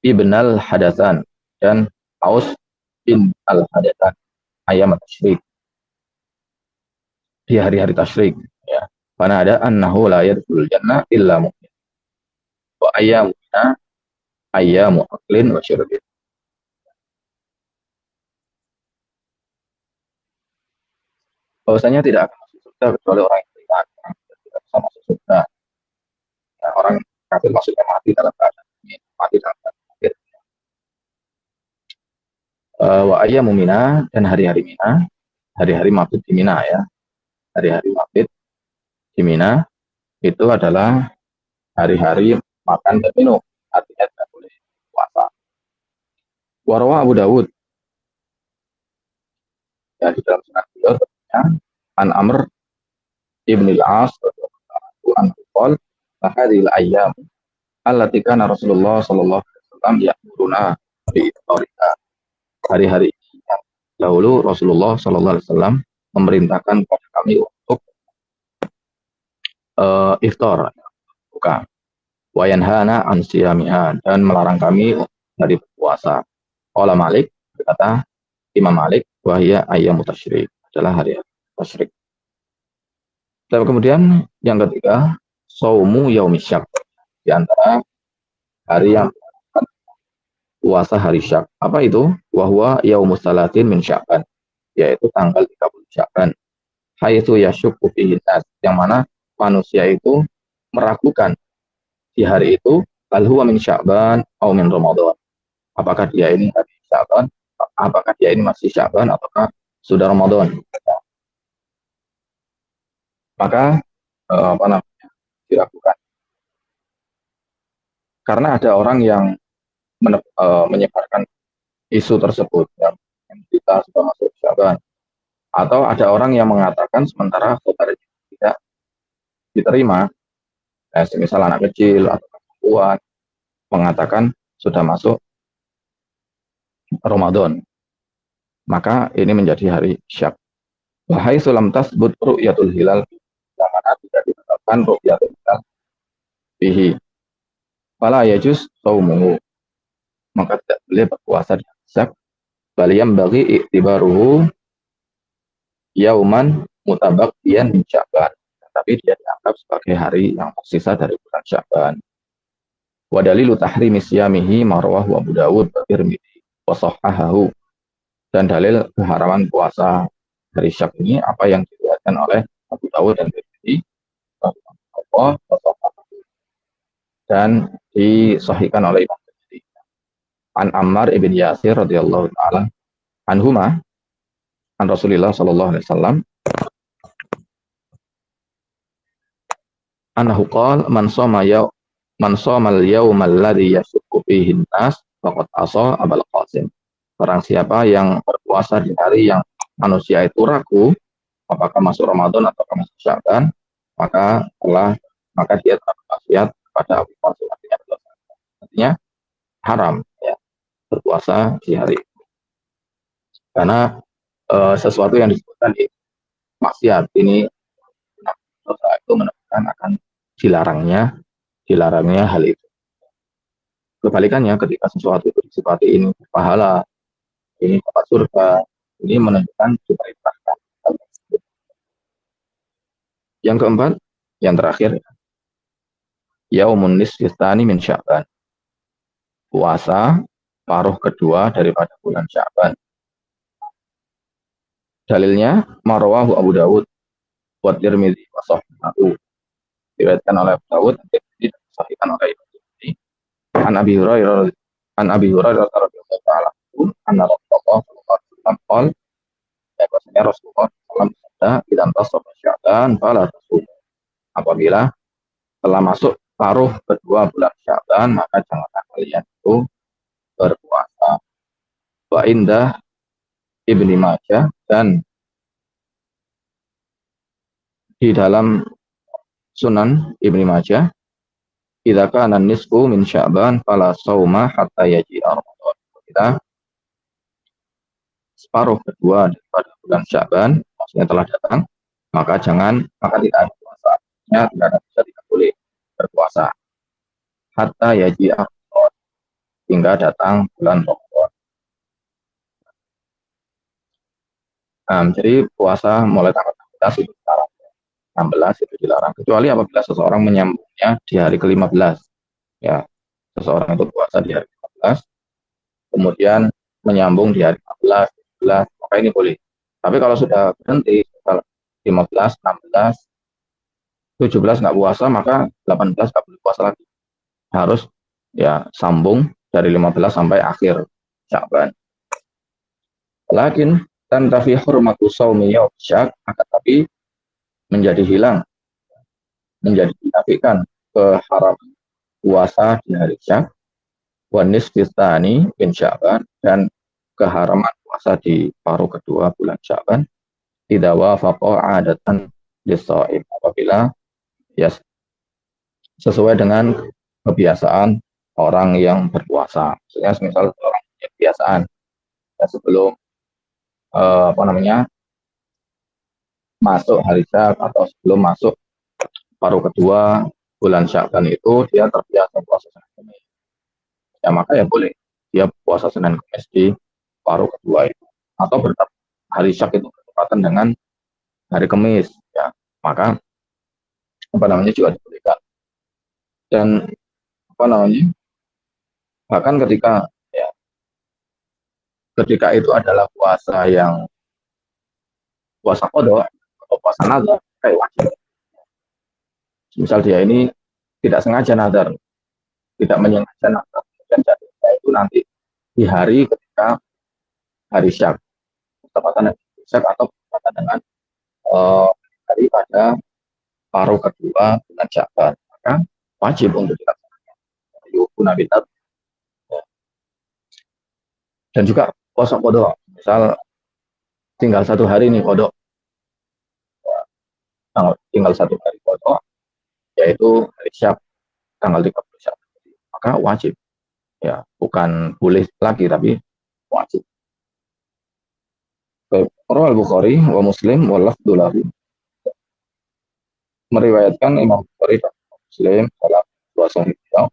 ibn al-Hadatsan dan Aus bin al-Hadatsan ayam tasyrik di hari-hari tasyrik, ya. Karena ada annahu la yadkhulul jannah illa mu'min. Wa ayyamuna ayyamu aklin wa syurbin. Bahwasanya tidak akan masuk surga kecuali orang yang beriman, tidak bisa masuk surga. Nah, orang kafir maksudnya mati dalam keadaan mati dalam keadaan kafir. Wa ayyamu mina, dan hari-hari Mina, hari-hari mabit di Mina, ya. Hari-hari mabit di Mina itu adalah hari-hari makan dan minum, artinya tidak boleh puasa. Warawa Abu Dawud, ya, di dalam sunan beliau tentunya an Amr ibn al-As an qol hadhil ayyam allati kana Rasulullah sallallahu alaihi wasallam ya'muruna bi iftarika. Hari-hari yang dahulu Rasulullah sallallahu alaihi wasallam memerintahkan kepada kami untuk iftar, buka. Wa yanhana an siyamiha, dan melarang kami dari berpuasa. Qala Malik, berkata Imam Malik, wa hiya ayyamu tasyrik, adalah hari tasyrik. Dan kemudian yang ketiga, saumu yaumis syak, di antara hari yang puasa hari syak. Apa itu? Wa huwa yaumus salatin min Sya'ban, yaitu tanggal 30 Sya'ban. Haitsu yasyukku fihi nas, yang mana manusia itu meragukan di hari itu hal huwa min Sya'ban atau min Ramadan. Apakah dia ini hari Sya'ban, apakah dia ini masih Sya'ban ataukah sudah Ramadan. Maka apa namanya, diragukan. Karena ada orang yang menyebarkan isu tersebut, yang kita sudah masuk Sya'ban, atau ada orang yang mengatakan sementara saudaranya tidak diterima, semisal anak kecil atau perempuan mengatakan sudah masuk Ramadan, maka ini menjadi hari syak. Wahai sulam tasbut ru'yatul hilal, yang mana tidak ditetapkan ru'yatul hilal bihi, fala yajuz saumuhu, maka tidak boleh berpuasa di hari syak. Baliyam bagi iktibaruhu yauman mutabaqiyan min Sya'ban, tapi dia dianggap sebagai hari yang tersisa dari bulan Sya'ban. Wa dalilu tahrimi siyamihi marwahu Abu Dawud wa Tirmidzi wa sahhahahu Dan dalil keharaman puasa hari Syak ini apa yang diriwayatkan oleh Abu Dawud dan Tirmidzi dan disahihkan oleh Imam Tirmidzi. An Ammar ibn Yasir radhiyallahu taala anhuma an Rasulillah sallallahu alaihi wasallam annahu qala man shoma al-yawma alladhi yashukku fihi an-nas faqad asa Abul Qasim. Barang siapa yang berpuasa di hari yang manusia itu ragu apakah masuk Ramadan atau masuk Sya'ban, maka dia telah bermaksiat kepada Abu Qasim. Artinya haram ya berpuasa di hari itu. Karena sesuatu yang disebutkan di maksiat ini dosa itu menunjukkan akan dilarangnya hal itu. Kebalikannya ketika sesuatu itu disifati ini pahala, ini dapat surga, ini menunjukkan diperintahkan. Yang keempat, yang terakhir, yaumun nisfi tsani min Sya'ban. Puasa paruh kedua daripada bulan Sya'ban. Dalilnya marwahu Abu Dawud wa Tirmidzi wa sahahu. Diriwayatkan oleh Abu Dawud dan disahihkan oleh Imam Tirmidzi. An Abi Hurairah radhiyallahu ta'ala anna Rasulullah sallallahu alaihi wasallam qala ya bahwasanya Rasulullah sallallahu alaihi wasallam idan tasawwa Sya'ban fala tasum. Apabila telah masuk paruh kedua bulan Sya'ban maka janganlah kalian itu berpuasa. Wa indah Ibnu Majah dan di dalam Sunan Ibnu Majah idza kana nisfu min Sya'ban fala shauma hatta yaji'a Ramadan. Kita separuh kedua daripada bulan Sya'ban maksudnya telah datang, maka tidak ada puasa. Tidak boleh berpuasa hatta yaji'a Ramadan hingga datang bulan Ramadan. Jadi puasa mulai tanggal 16 itu dilarang. 16 itu dilarang kecuali apabila seseorang menyambungnya di hari ke-15. Ya, seseorang itu puasa di hari ke-15 kemudian menyambung di hari 14, 17, maka ini boleh. Tapi kalau sudah berhenti 15, 16, 17 nggak puasa, maka 18 nggak boleh puasa lagi. Harus ya sambung dari 15 sampai akhir Sya'ban. Lakin tantafi hurmatu shaumi yaum Syak, akan tapi menjadi hilang, menjadi dinafikan keharaman puasa di hari Syak, wa nisfi tsani min Sya'ban, dan keharaman puasa di paruh kedua bulan Sya'ban tidak wafaqa adatan lis-shaim, apabila ya sesuai dengan kebiasaan orang yang berpuasa. Maksudnya misal orang punya kebiasaan ya, sebelum masuk hari Syak atau sebelum masuk paruh kedua bulan Sya'ban itu dia terbiasa puasa Senin Kamis. Ya maka ya boleh dia puasa Senin Kamis di paruh kedua itu. Atau hari Syak itu bertepatan dengan hari Kamis ya, maka juga dibolehkan. Dan bahkan ketika itu adalah puasa qadha atau puasa nazar kayak wajib. Misal dia ini tidak sengaja nazar, tidak menyengaja nazar, dan jatuhnya itu nanti di hari ketika hari Syak, bertepatan dengan Syak atau bertepatan dengan hari pada paruh kedua bulan Sya'ban, maka wajib untuk dilaksanakan. Dan juga puasa qadha, misal tinggal satu hari nih qadha, tinggal satu hari qadha, yaitu hari Syak tanggal 30 Sya'ban, maka wajib ya, bukan boleh lagi tapi wajib. Rawal Bukhari wa Muslim wa lafdhu lahu, meriwayatkan Imam Bukhari dan Muslim dalam dua sahih beliau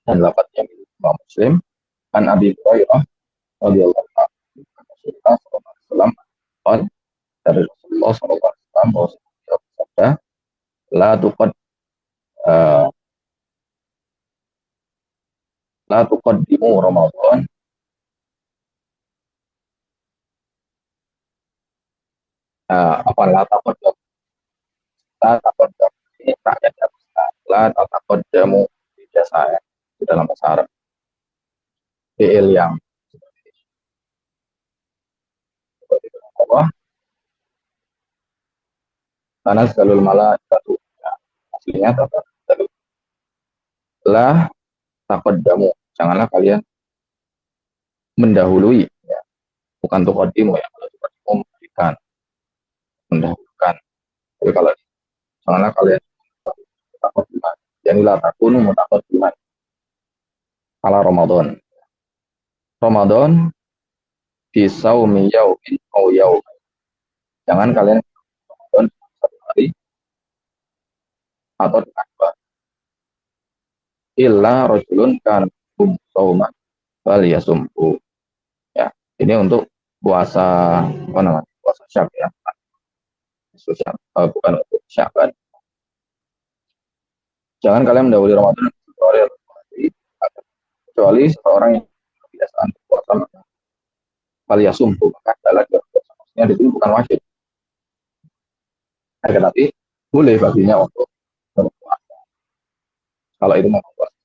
dan lafadznya Imam Muslim an Abi Hurairah radhiyallahu anhu Rasulullah sallallahu alaihi wasallam dari Rasulullah sallallahu alaihi wasallam bersabda la tuqaddimu Ramadan la takut ini rakyat la takut jamu biasa ya di dalam bahasa Arab fiil yang seperti itu. Allah karena segalul malah satu ya, aslinya takut lah takut jamu janganlah kalian mendahului ya bukan tuqaddimu ya kalau tuqaddimu memberikan mendahulukan tapi kalau janganlah kalian takut iman yani la takunu mutaqaddiman ala Ramadan fi saumi yaumin au yaum jangan kalian Ramadan satu hari atau dua illa rajulun kan sauma fal yasumhu ya ini untuk puasa apa namanya puasa syak ya bukan untuk Syaban. Jangan kalian mendahului Ramadan kecuali seorang yang kebiasaan berpuasa maka kalian maka adalah puasa. Maksudnya di sini bukan wajib. Tetapi boleh baginya untuk berpuasa. Kalau itu mau puasa.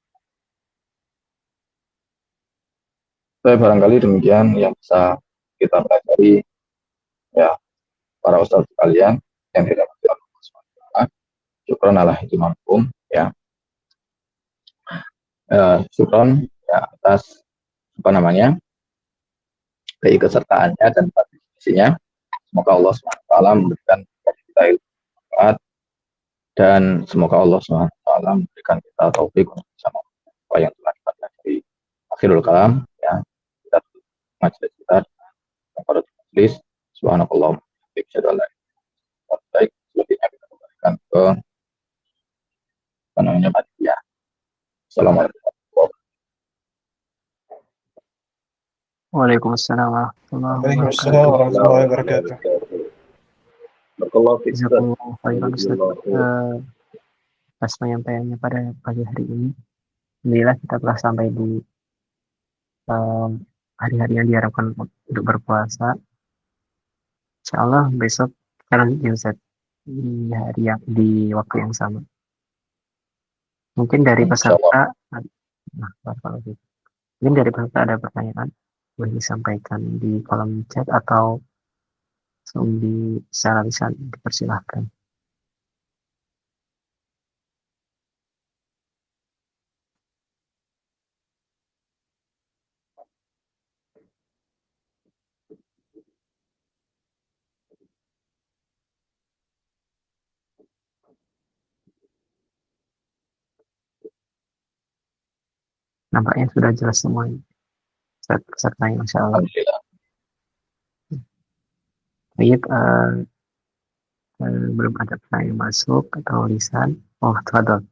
Tapi barangkali demikian yang bisa kita pelajari ya para ustaz sekalian yang tidak Allah syukran ala hikmakum ya. Syukran ya atas apa namanya keikutsertaannya dan partisipasinya. Semoga Allah SWT memberikan kita ilmu dan semoga Allah SWT memberikan kita taufik untuk bisa apa yang telah kita pelajari. Akhirul kalam ya kita tutup majelis kita dengan pada majelis subhanallah baik selebihnya kita kembalikan ke apa namanya panitia. Assalamualaikum. Waalaikumsalam warahmatullahi wabarakatuh. Jazakumullah khairan Ustaz atas penyampaiannya pada pagi hari ini. Alhamdulillah kita telah sampai di hari-hari yang diharapkan untuk berpuasa. Insyaallah besok kita lanjut Ustaz di hari yang di waktu yang sama. Mungkin dari peserta mungkin dari peserta ada pertanyaan boleh disampaikan di kolom chat atau langsung secara lisan dipersilahkan. Nampaknya sudah jelas semuanya. Pesertanya Masya Allah. Baik, belum ada pertanyaan masuk atau lisan. Oh, tafadhol.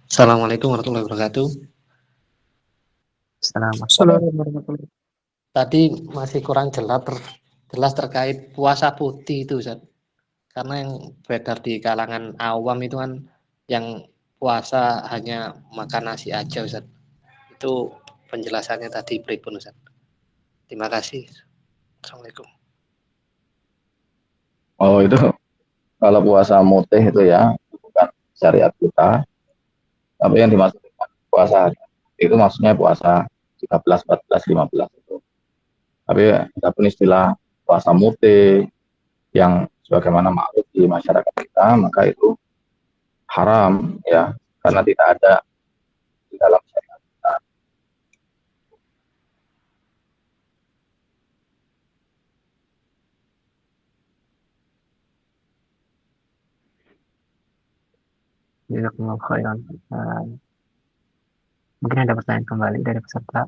Assalamualaikum warahmatullahi wabarakatuh. Assalamualaikum warahmatullahi wabarakatuh. Tadi masih kurang jelas terkait puasa putih itu, Ustaz. Karena yang beredar di kalangan awam itu kan yang puasa hanya makan nasi aja, Ustaz. Itu penjelasannya tadi pripun, Ustaz. Terima kasih. Assalamualaikum. Oh itu kalau puasa mutih itu ya bukan syariat kita. Tapi yang dimaksud puasa itu maksudnya puasa 13, 14, 15 itu. Tapi adapun istilah puasa mutih yang sebagaimana maklum di masyarakat kita maka itu haram ya karena tidak ada di dalam syariat kita. Jazakumullah khairan. Mungkin ada pertanyaan kembali dari peserta.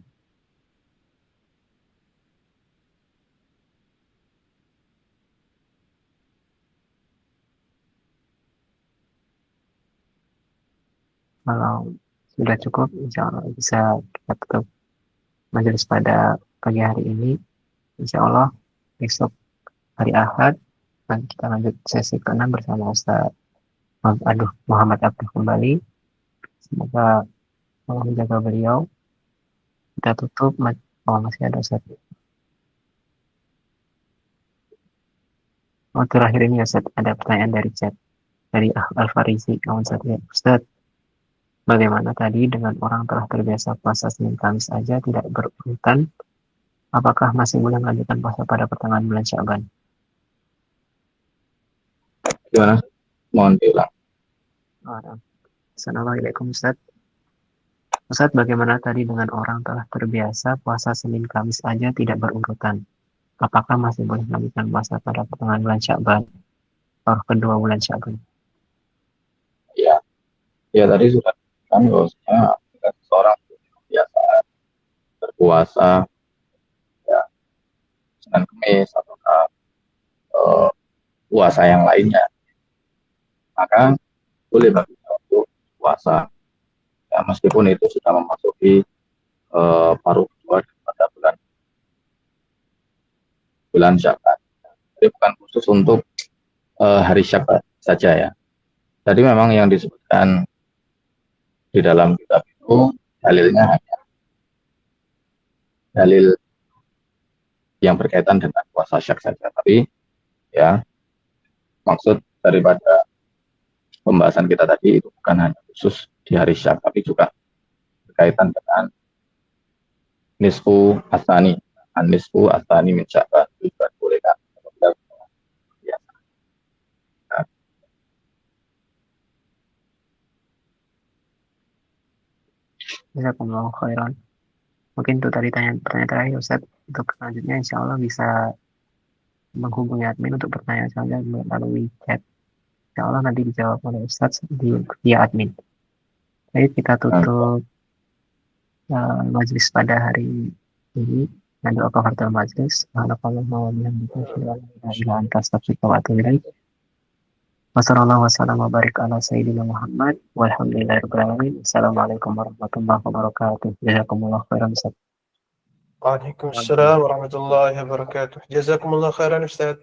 Kalau sudah cukup, insya Allah bisa kita tutup majelis pada pagi hari ini. Insya Allah besok hari Ahad nanti kita lanjut sesi ke-6 bersama Ustaz Muhammad Abdul kembali. Semoga Allah menjaga beliau. Kita tutup. Oh, masih ada Ustaz. Oh, terakhir ini ya Ustaz, ada pertanyaan dari chat dari Al-Farizi. Ustaz, bagaimana tadi dengan orang telah terbiasa puasa Senin Kamis aja tidak berurutan, apakah masih boleh melanjutkan puasa pada pertengahan bulan Sya'ban? Gimana? Mohon diulang. Assalamualaikum Ustaz. Ustaz, bagaimana tadi dengan orang telah terbiasa puasa Senin Kamis aja tidak berurutan? Apakah masih boleh melanjutkan puasa pada pertengahan bulan Sya'ban atau kedua bulan Sya'ban? Ya tadi sudah kan bahwasanya jika seseorang biasa berpuasa ya Senin Kamis atau puasa yang lainnya, maka boleh bagi kita untuk puasa ya, meskipun itu sudah memasuki paruh kedua pada bulan Sya'ban. Jadi bukan khusus untuk hari Sya'ban saja ya. Jadi memang yang disebutkan di dalam kitab itu dalilnya hanya dalil yang berkaitan dengan puasa Syak saja. Tapi ya maksud daripada pembahasan kita tadi itu bukan hanya khusus di hari Syak, tapi juga berkaitan dengan nisfu asani, nisfu asani min Sya'ban juga boleh kan? Ya. Nah, Jazakumullahu khairan. Mungkin itu tadi pertanyaan terakhir Ustaz. Untuk selanjutnya insya Allah bisa menghubungi admin untuk pertanyaan saja melalui chat. Insya Allah nanti dijawab oleh Ustaz via admin. Baik, kita tutup majlis pada hari ini. Dan doa kafaratul majlis. Subhanakallahumma wa bihamdika asyhadu an la ilaha illa anta astaghfiruka wa atubu ilaik. Wassallallahu wasallam wa barik ala sayyidina Muhammad walhamdulillahirabbil alamin. Assalamualaikum warahmatullahi wabarakatuh. Jazakumullahu khairan Ustaz. وعليكم السلام ورحمة الله وبركاته. جزاكم الله خيرا أستاذ.